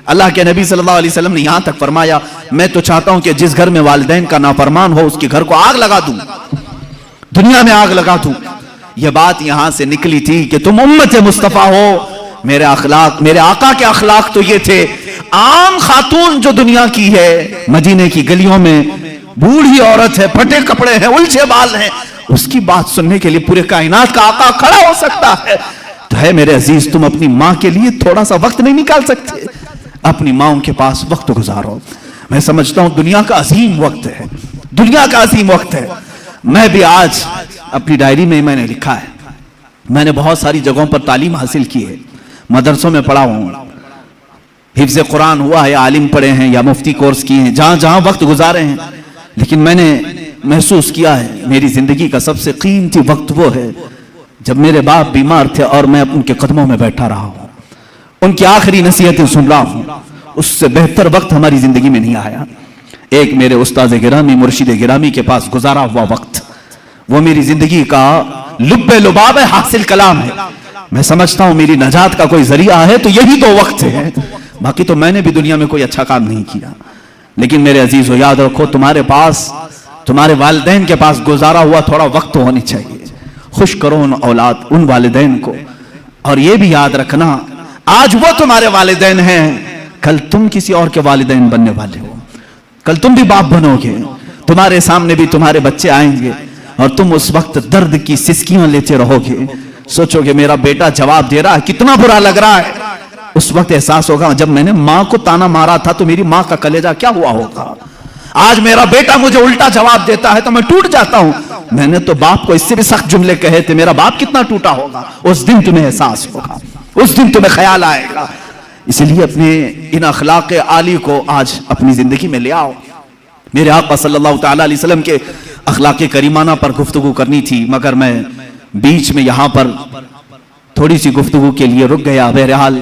اللہ کے نبی صلی اللہ علیہ وسلم نے یہاں تک فرمایا میں تو چاہتا ہوں کہ جس گھر میں والدین کا نافرمان ہو اس کے گھر کو آگ لگا دوں، دنیا میں آگ لگا دوں۔ یہ بات یہاں سے نکلی تھی کہ تم امت مصطفیٰ ہو، میرے اخلاق، میرے آقا کے اخلاق تو یہ تھے۔ عام خاتون جو دنیا کی ہے، مدینے کی گلیوں میں بوڑھی عورت ہے، پھٹے کپڑے ہیں، الجھے بال ہیں، اس کی بات سننے کے لیے پورے کائنات کا آقا کھڑا ہو سکتا ہے تو ہے میرے عزیز تم اپنی ماں کے لیے تھوڑا سا وقت نہیں نکال سکتے؟ اپنی ماں کے پاس وقت گزارو۔ میں سمجھتا ہوں دنیا کا عظیم وقت ہے، دنیا کا عظیم وقت ہے۔ میں بھی آج اپنی ڈائری میں نے لکھا ہے، میں نے بہت ساری جگہوں پر تعلیم حاصل کی ہے، مدرسوں میں پڑھا ہوں، حفظ قرآن ہوا ہے، عالم پڑھے ہیں یا مفتی کورس کیے ہیں، جہاں جہاں وقت گزارے ہیں، لیکن میں نے محسوس کیا ہے میری زندگی کا سب سے قیمتی وقت وہ ہے جب میرے باپ بیمار تھے اور میں ان کے قدموں میں بیٹھا رہا ہوں، ان کی آخری نصیحتیں سن رہا ہوں۔ اس سے بہتر وقت ہماری زندگی میں نہیں آیا۔ ایک میرے استاد گرامی مرشد گرامی کے پاس گزارا ہوا وقت، وہ میری زندگی کا لب لباب ہے، حاصل کلام ہے۔ میں سمجھتا ہوں میری نجات کا کوئی ذریعہ ہے تو یہی دو وقت ہے، باقی تو میں نے بھی دنیا میں کوئی اچھا کام نہیں کیا۔ لیکن میرے عزیزو یاد رکھو تمہارے پاس، تمہارے والدین کے پاس گزارا ہوا تھوڑا وقت ہونی چاہیے۔ خوش کرو ان اولاد، ان والدین کو، اور یہ بھی یاد رکھنا آج وہ تمہارے والدین ہیں، کل تم کسی اور کے والدین بننے والے ہو، کل تم بھی باپ بنو گے، تمہارے سامنے بھی تمہارے بچے آئیں گے اور تم اس وقت درد کی سسکیاں لیتے رہو گے، سوچو کہ میرا بیٹا جواب دے رہا ہے، کتنا برا لگ رہا ہے۔ اس وقت احساس ہوگا جب میں نے ماں کو تانا مارا تھا تو میری ماں کا کلیجہ کیا ہوا ہوگا، آج میرا بیٹا مجھے الٹا جواب دیتا ہے تو میں ٹوٹ جاتا ہوں، میں نے تو باپ کو اس سے بھی سخت جملے کہے تھے، میرا باپ کتنا ٹوٹا ہوگا۔ اس دن تمہیں احساس ہوگا، اس دن تمہیں خیال آئے گا۔ اسی لیے اپنے ان اخلاق عالی کو آج اپنی زندگی میں لے آؤ۔ میرے آقا صلی اللہ تعالیٰ علیہ وسلم کے اخلاق کریمانہ پر گفتگو کرنی تھی، مگر میں بیچ میں یہاں پر تھوڑی سی گفتگو کے لیے رک گیا۔ بہرحال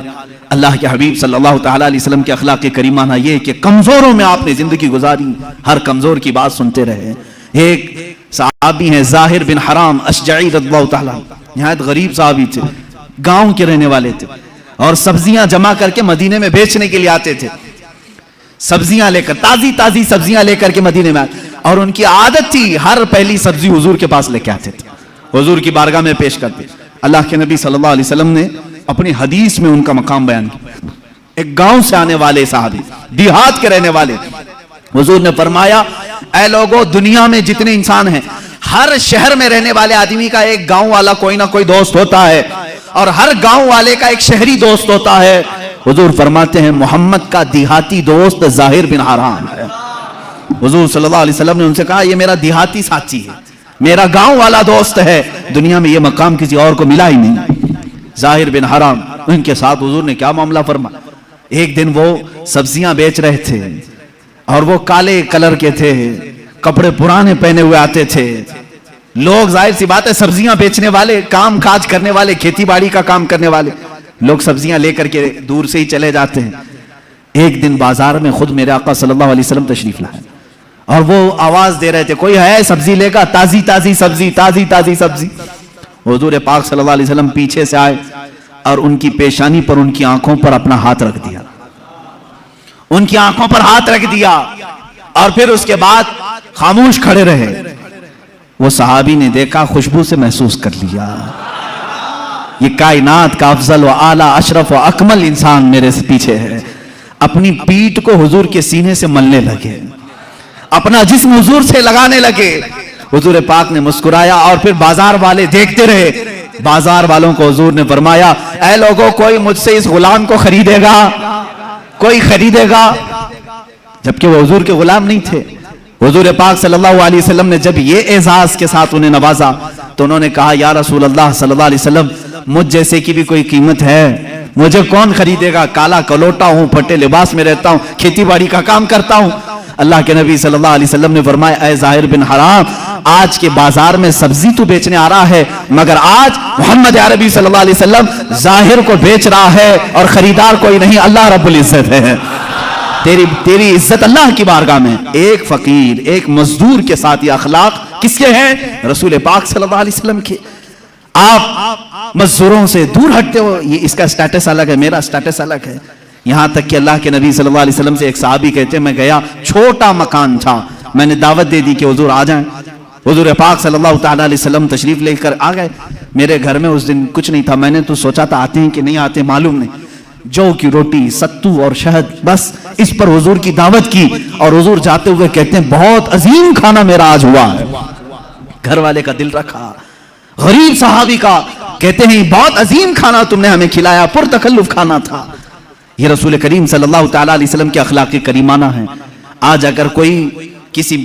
اللہ کے حبیب صلی اللہ تعالیٰ علیہ وسلم کے اخلاق کریمانہ یہ کہ کمزوروں میں آپ نے زندگی گزاری، ہر کمزور کی بات سنتے رہے۔ ایک صحابی ہیں ظاہر بن حرام اشجعی رضی اللہ تعالیٰ، نہایت غریب صحابی تھے، گاؤں کے رہنے والے تھے اور سبزیاں جمع کر کے مدینے میں بیچنے کے لیے آتے تھے، سبزیاں لے کر، تازی تازی سبزیاں لے کر کے مدینے میں آتے، اور ان کی عادت تھی ہر پہلی سبزی حضور کے پاس لے کے آتے تھے، حضور کی بارگاہ میں پیش کرتے۔ اللہ کے نبی صلی اللہ علیہ وسلم نے اپنی حدیث میں ان کا مقام بیان کیا۔ ایک گاؤں سے آنے والے صحابی، دیہات کے رہنے والے، حضور نے فرمایا اے لوگو دنیا میں جتنے انسان ہیں ہر شہر میں رہنے والے آدمی کا ایک گاؤں والا کوئی نہ کوئی دوست ہوتا ہے اور ہر گاؤں والے کا ایک شہری دوست ہوتا ہے. حضور فرماتے ہیں محمد کا دیہاتی دوست ظاہر بن حرام ہے. حضور صلی اللہ علیہ وسلم نے ان سے کہا یہ میرا دیہاتی ساتھی ہے, میرا گاؤں والا دوست ہے, دنیا میں یہ مقام کسی اور کو ملا ہی نہیں. ظاہر بن حرام, ان کے ساتھ حضور نے کیا معاملہ فرمایا. ایک دن وہ سبزیاں بیچ رہے تھے اور وہ کالے کلر کے تھے, کپڑے پرانے پہنے ہوئے آتے تھے. لوگ ظاہر سی بات ہے سبزیاں بیچنے والے, کام کاج کرنے والے, کھیتی باڑی کا کام کرنے والے لوگ سبزیاں لے کر کے دور سے ہی چلے جاتے ہیں. ایک دن بازار میں خود میرے آقا صلی اللہ علیہ وسلم تشریف لائے اور وہ آواز دے رہے تھے کوئی ہے سبزی لے گا, تازی تازی سبزی, تازی تازی سبزی. حضور پاک صلی اللہ علیہ وسلم پیچھے سے آئے اور ان کی پیشانی پر, ان کی آنکھوں پر اپنا ہاتھ رکھ دیا, ان کی آنکھوں پر ہاتھ رکھ دیا اور پھر اس کے بعد خاموش کھڑے رہے. وہ صحابی نے دیکھا, خوشبو سے محسوس کر لیا یہ کائنات کا افضل و اعلیٰ اشرف و اکمل انسان میرے سے پیچھے ہے. اپنی پیٹھ کو حضور کے سینے سے ملنے لگے, اپنا جسم حضور سے لگانے لگے. حضور پاک نے مسکرایا اور پھر بازار والے دیکھتے رہے. بازار والوں کو حضور نے فرمایا اے لوگوں کوئی مجھ سے اس غلام کو خریدے گا, کوئی خریدے گا, جبکہ وہ حضور کے غلام نہیں تھے. حضور پاک صلی اللہ علیہ وسلم نے جب یہ اعزاز کے ساتھ انہیں نوازا تو انہوں نے کہا یا رسول اللہ صلی اللہ علیہ وسلم مجھ جیسے کی بھی کوئی قیمت ہے, مجھے کون خریدے گا, کالا کلوٹا ہوں, پھٹے لباس میں رہتا ہوں, کھیتی باڑی کا کام کرتا ہوں. اللہ کے نبی صلی اللہ علیہ وسلم نے فرمایا اے ظاہر بن حرام آج کے بازار میں سبزی تو بیچنے آ رہا ہے مگر آج محمد عربی صلی اللہ علیہ وسلم ظاہر کو بیچ رہا ہے اور خریدار کوئی نہیں, اللہ رب العزت ہے. تیری عزت اللہ کی بارگاہ میں. ایک فقیر, ایک مزدور کے ساتھ یہ اخلاق کس کے ہیں؟ رسول پاک صلی اللہ علیہ وسلم کے. آپ مزدوروں سے دور ہٹتے ہو, یہ اس کا سٹیٹس الگ ہے, میرا سٹیٹس الگ ہے. یہاں تک کہ اللہ کے نبی صلی اللہ علیہ وسلم سے ایک صحابی کہتے ہیں میں گیا, چھوٹا مکان تھا, میں نے دعوت دے دی کہ حضور آ جائیں. حضور پاک صلی اللہ تعالیٰ علیہ وسلم تشریف لے کر آ گئے. میرے گھر میں اس دن کچھ نہیں تھا, میں نے تو سوچا تھا آتے ہیں کہ نہیں آتے معلوم نہیں. جو کی روٹی, ستو اور شہد, بس اس پر حضور کی دعوت کی اور حضور جاتے ہوئے کہتے ہیں بہت عظیم کھانا میرا آج ہوا ہے. گھر والے کا دل رکھا, غریب صحابی کا, کہتے ہیں بہت عظیم کھانا تم نے ہمیں کھلایا, پر تکلف کھانا تھا. یہ رسول کریم صلی اللہ تعالیٰ علیہ وسلم کے اخلاق کریمانہ ہیں. آج اگر کوئی کسی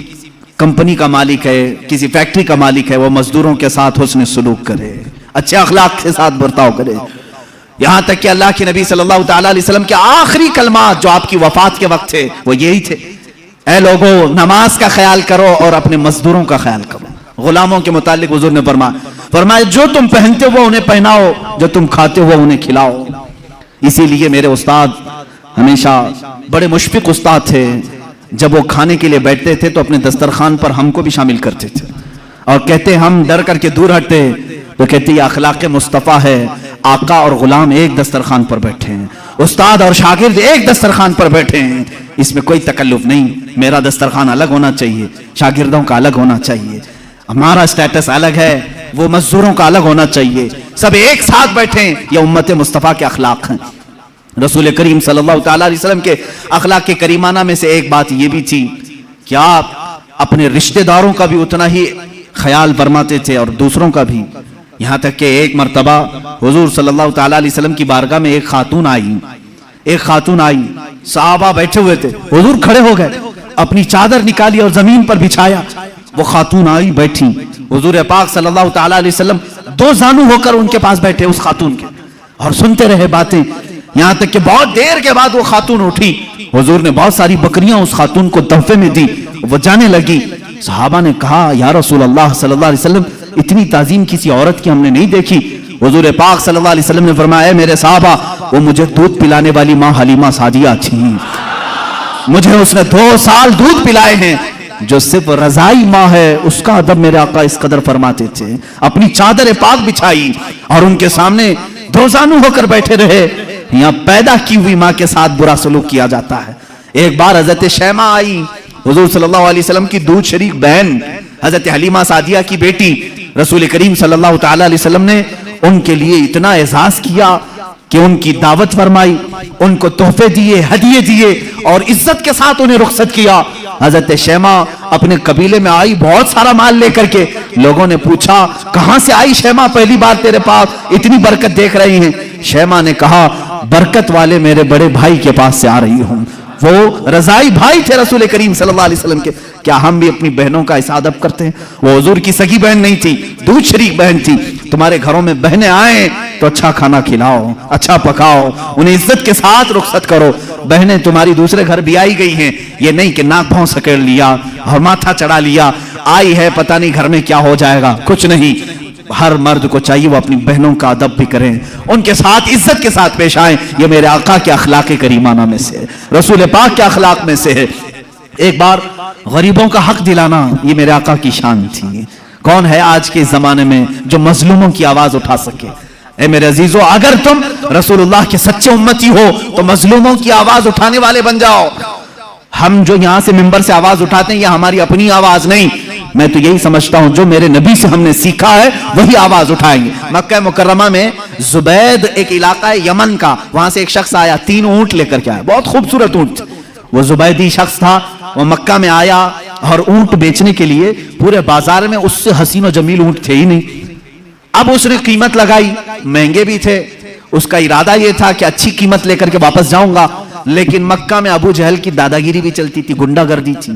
کمپنی کا مالک ہے, کسی فیکٹری کا مالک ہے, وہ مزدوروں کے ساتھ حسن سلوک کرے, اچھے اخلاق کے ساتھ برتاؤ کرے. یہاں تک کہ اللہ کے نبی صلی اللہ تعالیٰ علیہ وسلم کے آخری کلمات جو آپ کی وفات کے وقت تھے وہ یہی تھے, اے لوگو نماز کا خیال کرو اور اپنے مزدوروں کا خیال کرو. غلاموں کے متعلق حضور نے فرمایا جو تم پہنتے ہو انہیں پہناؤ, جو تم کھاتے ہو انہیں کھلاؤ. اسی لیے میرے استاد ہمیشہ بڑے مشفق استاد تھے, جب وہ کھانے کے لیے بیٹھتے تھے تو اپنے دسترخوان پر ہم کو بھی شامل کرتے تھے اور کہتے ہم ڈر کر کے دور ہٹتے تو کہتے یہ اخلاق مصطفیٰ ہے, آقا اور غلام ایک دسترخوان پر بیٹھے ہیں, استاد اور شاگرد ایک دسترخوان پر بیٹھے ہیں, اس میں کوئی تکلف نہیں. میرا دسترخوان الگ ہونا چاہیے, شاگردوں کا الگ ہونا چاہیے, ہمارا سٹیٹس الگ ہے, وہ مزدوروں کا الگ ہونا چاہیے, سب ایک ساتھ بیٹھیں. یہ امت مصطفیٰ کے اخلاق ہیں. رسول کریم صلی اللہ تعالیٰ علیہ وسلم کے اخلاق کے کریمانہ میں سے ایک بات یہ بھی تھی کہ آپ اپنے رشتہ داروں کا بھی اتنا ہی خیال فرماتے تھے اور دوسروں کا بھی. یہاں تک کہ ایک مرتبہ حضور صلی اللہ تعالیٰ علیہ وسلم کی بارگاہ میں ایک خاتون آئی, صحابہ بیٹھے ہوئے تھے, حضور کھڑے ہو گئے, اپنی چادر نکالی اور زمین پر بچھایا. وہ خاتون آئی, بیٹھی, حضور پاک صلی اللہ تعالیٰ علیہ وسلم دو زانو ہو کر ان کے پاس بیٹھے اس خاتون کے اور سنتے رہے باتیں. یہاں تک کہ بہت دیر کے بعد وہ خاتون اٹھی, حضور نے بہت ساری بکریاں اس خاتون کو تحفے میں دی, وہ جانے لگی. صحابہ نے کہا یا رسول اللہ صلی اللہ علیہ وسلم اتنی تعظیم کسی عورت کی ہم نے نہیں دیکھی. حضور پاک صلی اللہ علیہ وسلم نے فرمایا میرے صحابہ وہ مجھے دودھ پلانے والی ماں حلیمہ سعدیہ تھیں, مجھے اس نے 2 سال دودھ پلائے ہیں. جو صرف رضائی ماں ہے اس کا ادب میرے آقا اس قدر فرماتے تھے. اپنی چادر پاک بچھائی اور ان کے سامنے دو زانو ہو کر بیٹھے رہے. یہاں پیدا کی ہوئی ماں کے ساتھ برا سلوک کیا جاتا ہے. ایک بار حضرت شیمہ آئی, حضور صلی اللہ علیہ وسلم کی دودھ شریک بہن حضرت حلیمہ سعدیہ کی بیٹی. رسول کریم صلی اللہ تعالیٰ علیہ وسلم نے ان کے لیے اتنا اعزاز کیا کہ ان کی دعوت فرمائی, ان کو تحفے دیے, ہدیے دیے اور عزت کے ساتھ انہیں رخصت کیا. حضرت شیما اپنے قبیلے میں آئی بہت سارا مال لے کر کے. لوگوں نے پوچھا کہاں سے آئی شیما, پہلی بار تیرے پاس اتنی برکت دیکھ رہی ہیں. شیما نے کہا برکت والے میرے بڑے بھائی کے پاس سے آ رہی ہوں. وہ رضائی بھائی تھے رسول کریم صلی اللہ علیہ وسلم کے. کیا ہم بھی اپنی بہنوں کا ایسا ادب کرتے ہیں؟ وہ حضور کی سگی بہن نہیں تھی, دودھ شریک بہن تھی. تمہارے گھروں میں بہنیں آئیں تو اچھا کھانا کھلاؤ, اچھا پکاؤ, انہیں عزت کے ساتھ رخصت کرو. بہنیں تمہاری دوسرے گھر بھی آئی گئی ہیں, یہ نہیں کہ ناک بھاؤں سکیڑ لیا اور ماتھا چڑھا لیا, آئی ہے پتہ نہیں گھر میں کیا ہو جائے گا. کچھ نہیں, ہر مرد کو چاہیے وہ اپنی بہنوں کا ادب بھی کریں, ان کے ساتھ عزت کے ساتھ پیش آئیں. یہ میرے آقا کے اخلاق کریمانہ میں سے ہے, رسول پاک کے اخلاق میں سے ہے. ایک بار غریبوں کا حق دلانا یہ میرے آقا کی شان تھی. کون ہے آج کے زمانے میں جو مظلوموں کی آواز اٹھا سکے؟ اے میرے عزیزو, اگر تم رسول اللہ کے سچے امتی ہو تو مظلوموں کی آواز اٹھانے والے بن جاؤ. ہم جو یہاں سے منبر سے آواز اٹھاتے ہیں یہ ہماری اپنی آواز نہیں, میں تو یہی سمجھتا ہوں جو میرے نبی سے ہم نے سیکھا ہے وہی آواز اٹھائیں گے. مکہ مکرمہ میں زبید ایک علاقہ ہے یمن کا, وہاں سے ایک شخص آیا, 3 اونٹ لے کر کے آیا, بہت خوبصورت اونٹ. وہ زبیدی شخص تھا, وہ مکہ میں آیا اور اونٹ بیچنے کے لیے پورے بازار میں اس سے حسین و جمیل اونٹ تھے ہی نہیں. اب اس نے قیمت لگائی, مہنگے بھی تھے, اس کا ارادہ یہ تھا کہ اچھی قیمت لے کر کے واپس جاؤں گا. لیکن مکہ میں ابو جہل کی دادا گیری بھی چلتی تھی, گنڈا گردی تھی.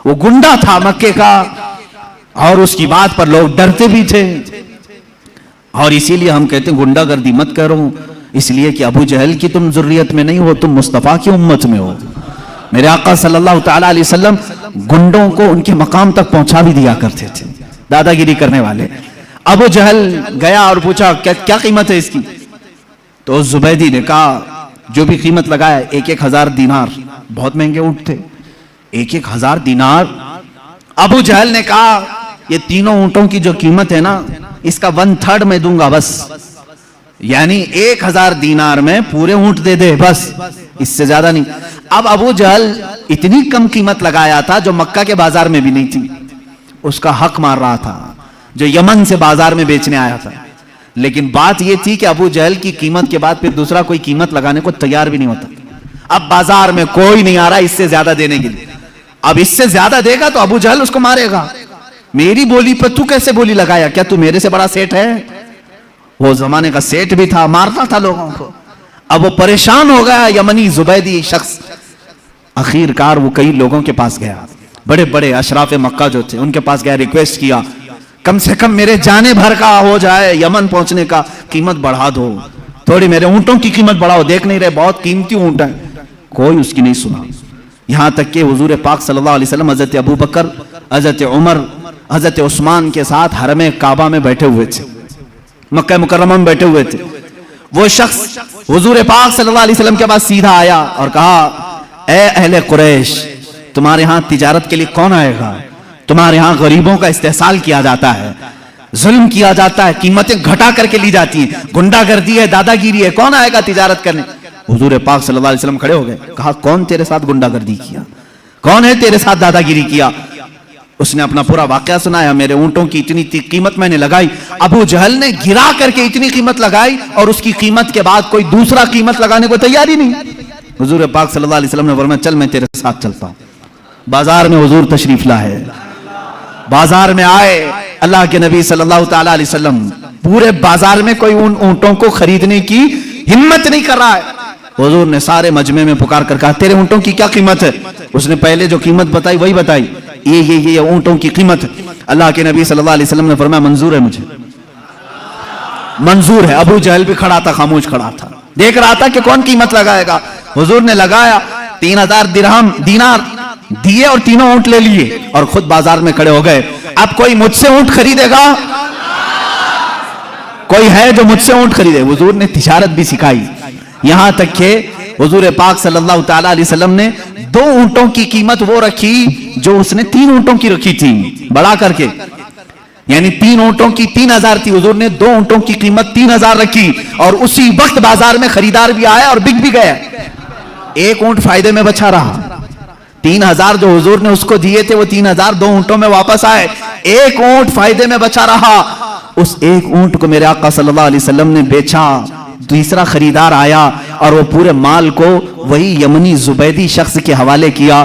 وہ گنڈا تھا مکے کا اور اس کی بات پر لوگ ڈرتے بھی تھے, اور اسی لیے ہم کہتے ہیں گنڈا گردی مت کرو, اس لیے کہ ابو جہل کی تم ذریت میں نہیں ہو, تم مصطفیٰ کی امت میں ہو. میرے آقا صلی اللہ تعالی علیہ وسلم گنڈوں کو ان کے مقام تک پہنچا بھی دیا کرتے تھے, دادا گیری کرنے والے. ابو جہل گیا اور پوچھا کیا قیمت ہے اس کی؟ تو زبیدی نے کہا جو بھی قیمت لگایا 1,000 دینار, بہت مہنگے اونٹ تھے, 1,000 دینار. ابو جہل نے کہا یہ تینوں اونٹوں کی جو قیمت ہے نا اس کا 1/3 میں دوں گا بس, یعنی 1,000 دینار میں پورے اونٹ دے دے بس, اس سے زیادہ نہیں. اب ابو جہل اتنی کم قیمت لگایا تھا جو مکہ کے بازار میں بھی نہیں تھی, اس کا حق مار رہا تھا جو یمن سے بازار میں بیچنے آیا تھا. لیکن بات یہ تھی کہ ابو جہل کی قیمت کے بعد پھر دوسرا کوئی قیمت لگانے کو تیار بھی نہیں ہوتا. اب بازار میں کوئی نہیں آ رہا اس سے زیادہ دینے کے لیے. اب اس سے زیادہ دے گا تو ابو جہل اس کو مارے گا, میری بولی پر تو کیسے بولی لگایا, کیا تو میرے سے بڑا سیٹ ہے؟ وہ زمانے کا سیٹ بھی تھا, مارتا تھا لوگوں کو. اب وہ پریشان ہو گیا یمنی زبیدی شخص. آخر کار وہ کئی لوگوں کے پاس گیا, بڑے بڑے اشراف مکہ جو تھے ان کے پاس گیا, ریکویسٹ کیا کم سے کم میرے جانے بھر کا ہو جائے, یمن پہنچنے کا قیمت بڑھا دو, تھوڑی میرے اونٹوں کی قیمت بڑھاؤ, دیکھ نہیں رہے بہت قیمتی اونٹ ہیں. کوئی اس کی نہیں سنا, یہاں تک کہ حضور پاک صلی اللہ علیہ وسلم حضرت ابو بکر, حضرت عمر, حضرت عثمان کے ساتھ حرم کعبہ میں بیٹھے ہوئے تھے, مکہ مکرمہ میں بیٹھے ہوئے تھے. وہ شخص حضور پاک صلی اللہ علیہ وسلم کے پاس سیدھا آیا اور کہا اے اہل قریش, تمہارے ہاں تجارت کے لیے کون آئے گا؟ تمہارے ہاں غریبوں کا استحصال کیا جاتا ہے, ظلم کیا جاتا ہے, قیمتیں گھٹا کر کے لی جاتی ہیں, گنڈا گردی ہے, دادا گیری ہے, کون آئے گا تجارت کرنے؟ حضور پاک صلی اللہ علیہ وسلم کھڑے ہو گئے, کہا کون تیرے ساتھ گنڈا گردی کیا, کون ہے تیرے ساتھ دادا گیری کیا؟ اس نے اپنا پورا واقعہ سنایا, میرے اونٹوں کی اتنی قیمت میں نے لگائی. ابو جہل نے گرا کر کے اتنی قیمت لگائی اور اس کی قیمت کے بعد کوئی دوسرا قیمت لگانے کو تیار ہی نہیں. حضور پاک صلی اللہ علیہ وسلم نے فرمایا چل میں تیرے ساتھ چلتا ہوں. بازار میں حضور تشریف لائے, بازار میں آئے, اللہ کے نبی صلی اللہ تعالی علیہ وسلم پورے بازار میں کوئی ان اونٹوں کو خریدنے کی ہمت نہیں کر رہا ہے. حضور نے سارے مجمع میں پکار کر کہا تیرے اونٹوں کی کیا قیمت ہے؟ اس نے پہلے جو قیمت بتائی وہی بتائی, یہ اونٹوں کی قیمت ہے. اللہ کے نبی صلی اللہ علیہ وسلم نے فرمایا منظور ہے, مجھے منظور ہے. ابو جہل بھی کھڑا تھا, خاموش کھڑا تھا, دیکھ رہا تھا کہ کون قیمت لگائے گا. حضور نے لگایا, 3,000 درہم دینار دیے اور تینوں اونٹ لے لیے اور خود بازار میں کھڑے ہو گئے. اب کوئی مجھ سے اونٹ خریدے گا؟ کوئی ہے جو مجھ سے اونٹ خریدے؟ حضور نے تجارت بھی سکھائی, یہاں تک کہ حضور پاک صلی اللہ تعالی علیہ وسلم نے 2 اونٹوں کی قیمت وہ رکھی جو اس نے 3 اونٹوں کی رکھی تھی, بڑا کر کے, یعنی 3 اونٹوں کی 3,000 تھی, حضور نے 2 اونٹوں کی قیمت 3,000 رکھی اور اسی وقت بازار میں خریدار بھی آیا اور بک بھی گیا. 1 اونٹ فائدے میں بچا رہا. 3,000 جو حضور نے اس کو دیے تھے وہ 3,000 2 اونٹوں میں واپس آئے, 1 اونٹ فائدے میں بچا رہا. اس 1 اونٹ کو میرے آقا صلی اللہ علیہ وسلم نے بیچا, تیسرا خریدار آیا اور وہ پورے مال کو وہی یمنی زبیدی شخص کے حوالے کیا.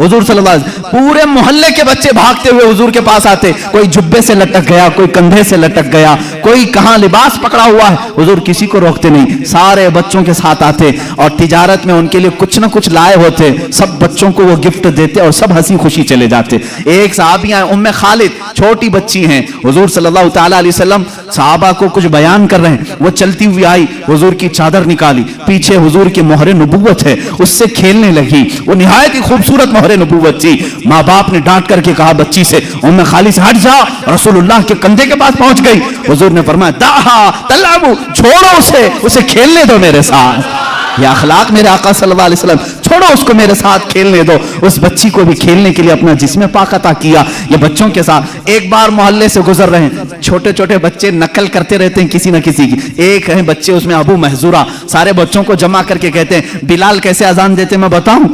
حضور صلی اللہ علیہ وسلم پورے محلے کے بچے بھاگتے ہوئے حضور کے پاس آتے, کوئی جبے سے لٹک گیا, کوئی کندھے سے لٹک گیا, کوئی کہاں لباس پکڑا ہوا ہے, حضور کسی کو روکتے نہیں, سارے بچوں کے ساتھ آتے اور تجارت میں ان کے لیے کچھ نہ کچھ لائے ہوتے, سب بچوں کو وہ گفٹ دیتے اور سب ہنسی خوشی چلے جاتے. ایک صحابی ہیں ام خالد, چھوٹی بچی ہیں, حضور صلی اللہ تعالیٰ علیہ وسلم صحابہ کو کچھ بیان کر رہے ہیں, وہ چلتی ہوئی آئی, حضور کی چادر نکالی, پیچھے حضور کی مہر نبوت ہے, اس سے کھیلنے لگی, وہ نہایت ہی خوبصورت مہر نبوت تھی. ماں باپ نے ڈانٹ کر کے کہا بچی سے, ام خالد سے ہٹ جا, رسول اللہ کے کندھے کے پاس پہنچ گئی. حضور نے فرمایا دعھا تلعبو, چھوڑو اسے کھیلنے دو میرے ساتھ. یہ اخلاق میرے آقا صلی اللہ علیہ وسلم, چھوڑو اس کو میرے ساتھ کھیلنے دو. اس بچی کو بھی کھیلنے کے لیے اپنا جسم پاک عطا کیا. یہ بچوں کے ساتھ ایک بار محلے سے گزر رہے ہیں, چھوٹے چھوٹے بچے نقل کرتے رہتے ہیں کسی نہ کسی کی. ایک ہیں بچے اس میں ابو محذورہ, سارے بچوں کو جمع کر کے کہتے ہیں بلال کیسے اذان دیتے میں بتاؤں.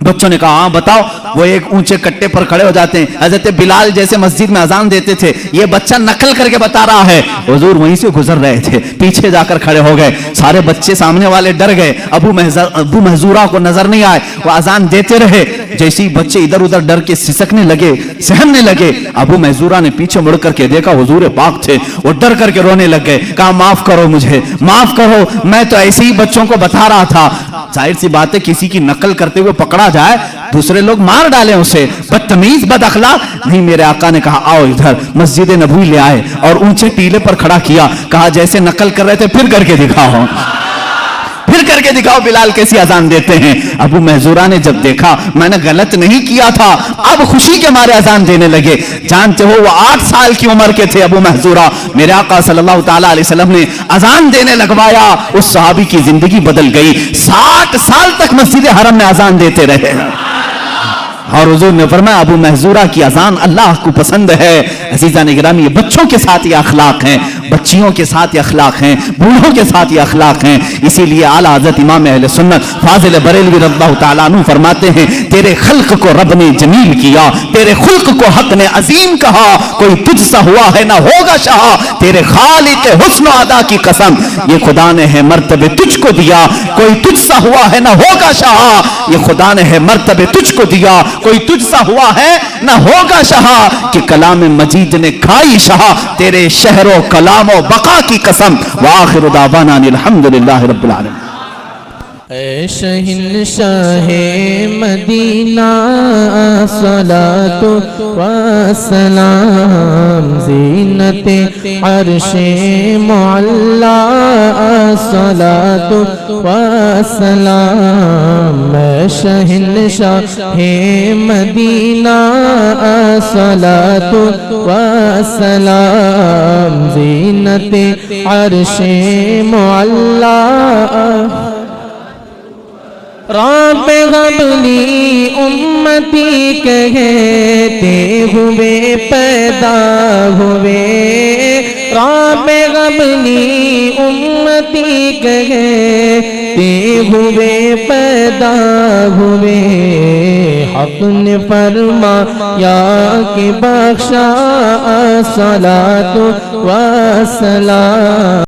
بچوں نے کہا ہاں بتاؤ. وہ ایک اونچے کٹے پر کھڑے ہو جاتے ہیں, حضرت بلال جیسے مسجد میں اذان دیتے تھے, یہ بچہ نقل کر کے بتا رہا ہے. حضور وہیں سے گزر رہے تھے, پیچھے جا کر کھڑے ہو گئے. سارے بچے سامنے والے ڈر گئے, ابو محذورہ کو نظر نہیں آئے, وہ اذان دیتے رہے. جیسے ہی بچے ادھر ادھر ڈر کے سسکنے لگے, سہمنے لگے, ابو محذورہ نے پیچھے مڑ کر کے دیکھا حضور پاک تھے. وہ ڈر کر کے رونے لگ گئے, کہا معاف کرو مجھے, معاف کرو, میں تو ایسے ہی بچوں کو بتا رہا تھا. ظاہر سی بات ہے کسی کی نقل کرتے ہوئے پکڑا جائے, دوسرے لوگ مار ڈالیں اسے, بدتمیز بد اخلاق نہیں. میرے آقا نے کہا آؤ ادھر, مسجد نبوی لے آئے اور اونچے ٹیلے پر کھڑا کیا, کہا جیسے نقل کر رہے تھے پھر کر کے دکھاؤ, پھر کر کے دکھاؤ بلال کیسی اذان دیتے ہیں. ابو محذورہ نے جب دیکھا میں نے غلط نہیں کیا تھا, اب خوشی کے مارے اذان دینے لگے. جانتے ہو وہ 8 سال کی عمر کے تھے ابو محذورہ. میرے آقا صلی اللہ تعالیٰ علیہ وسلم نے اذان دینے لگوایا, اس صحابی کی زندگی بدل گئی. 60 سال تک مسجد حرم میں اذان دیتے رہے. اور حضور نے فرمایا ابو محذورہ کی اذان اللہ کو پسند ہے. عزیزان گرامی, یہ بچوں کے ساتھ یہ اخلاق ہیں, بچیوں کے ساتھ یہ اخلاق ہیں, بوڑھوں کے ساتھ یہ اخلاق ہیں. اسی لیے اعلیٰ حضرت امام اہل سنت فاضل بریلوی رضی اللہ تعالیٰ عنہ فرماتے ہیں تیرے خلق کو رب نے جمیل کیا, تیرے خلق کو حق نے عظیم کہا, کوئی تجھ سا ہوا ہے نہ ہوگا شاہ, تیرے خالق حسن و ادا کی قسم, یہ خدا نے ہے مرتبے تجھ کو دیا, کوئی تجھ سا ہوا ہے نہ ہوگا شاہ, یہ خدا نے ہے مرتبے تجھ کو دیا, کوئی تجھ سا ہوا ہے نہ ہوگا شاہ, کہ کلام مجید نے کھائی شاہ, تیرے شہر و کلام و بقا کی قسم. وآخر دعوانا الحمدللہ رب العالمین.
اے شہنشاہ مدینہ صلاۃ و سلام, زینت عرش معلا صلاۃ و سلام. اے شہنشاہ مدینہ صلاۃ و سلام, زینت عرش معلا. رب غبلی امتی کہتے ہوئے پیدا ہوئے, رب غبلی امتی کہتے ہوئے پیدا ہوئے. حق نے فرمایا کہ بخشا صلاۃ و سلام.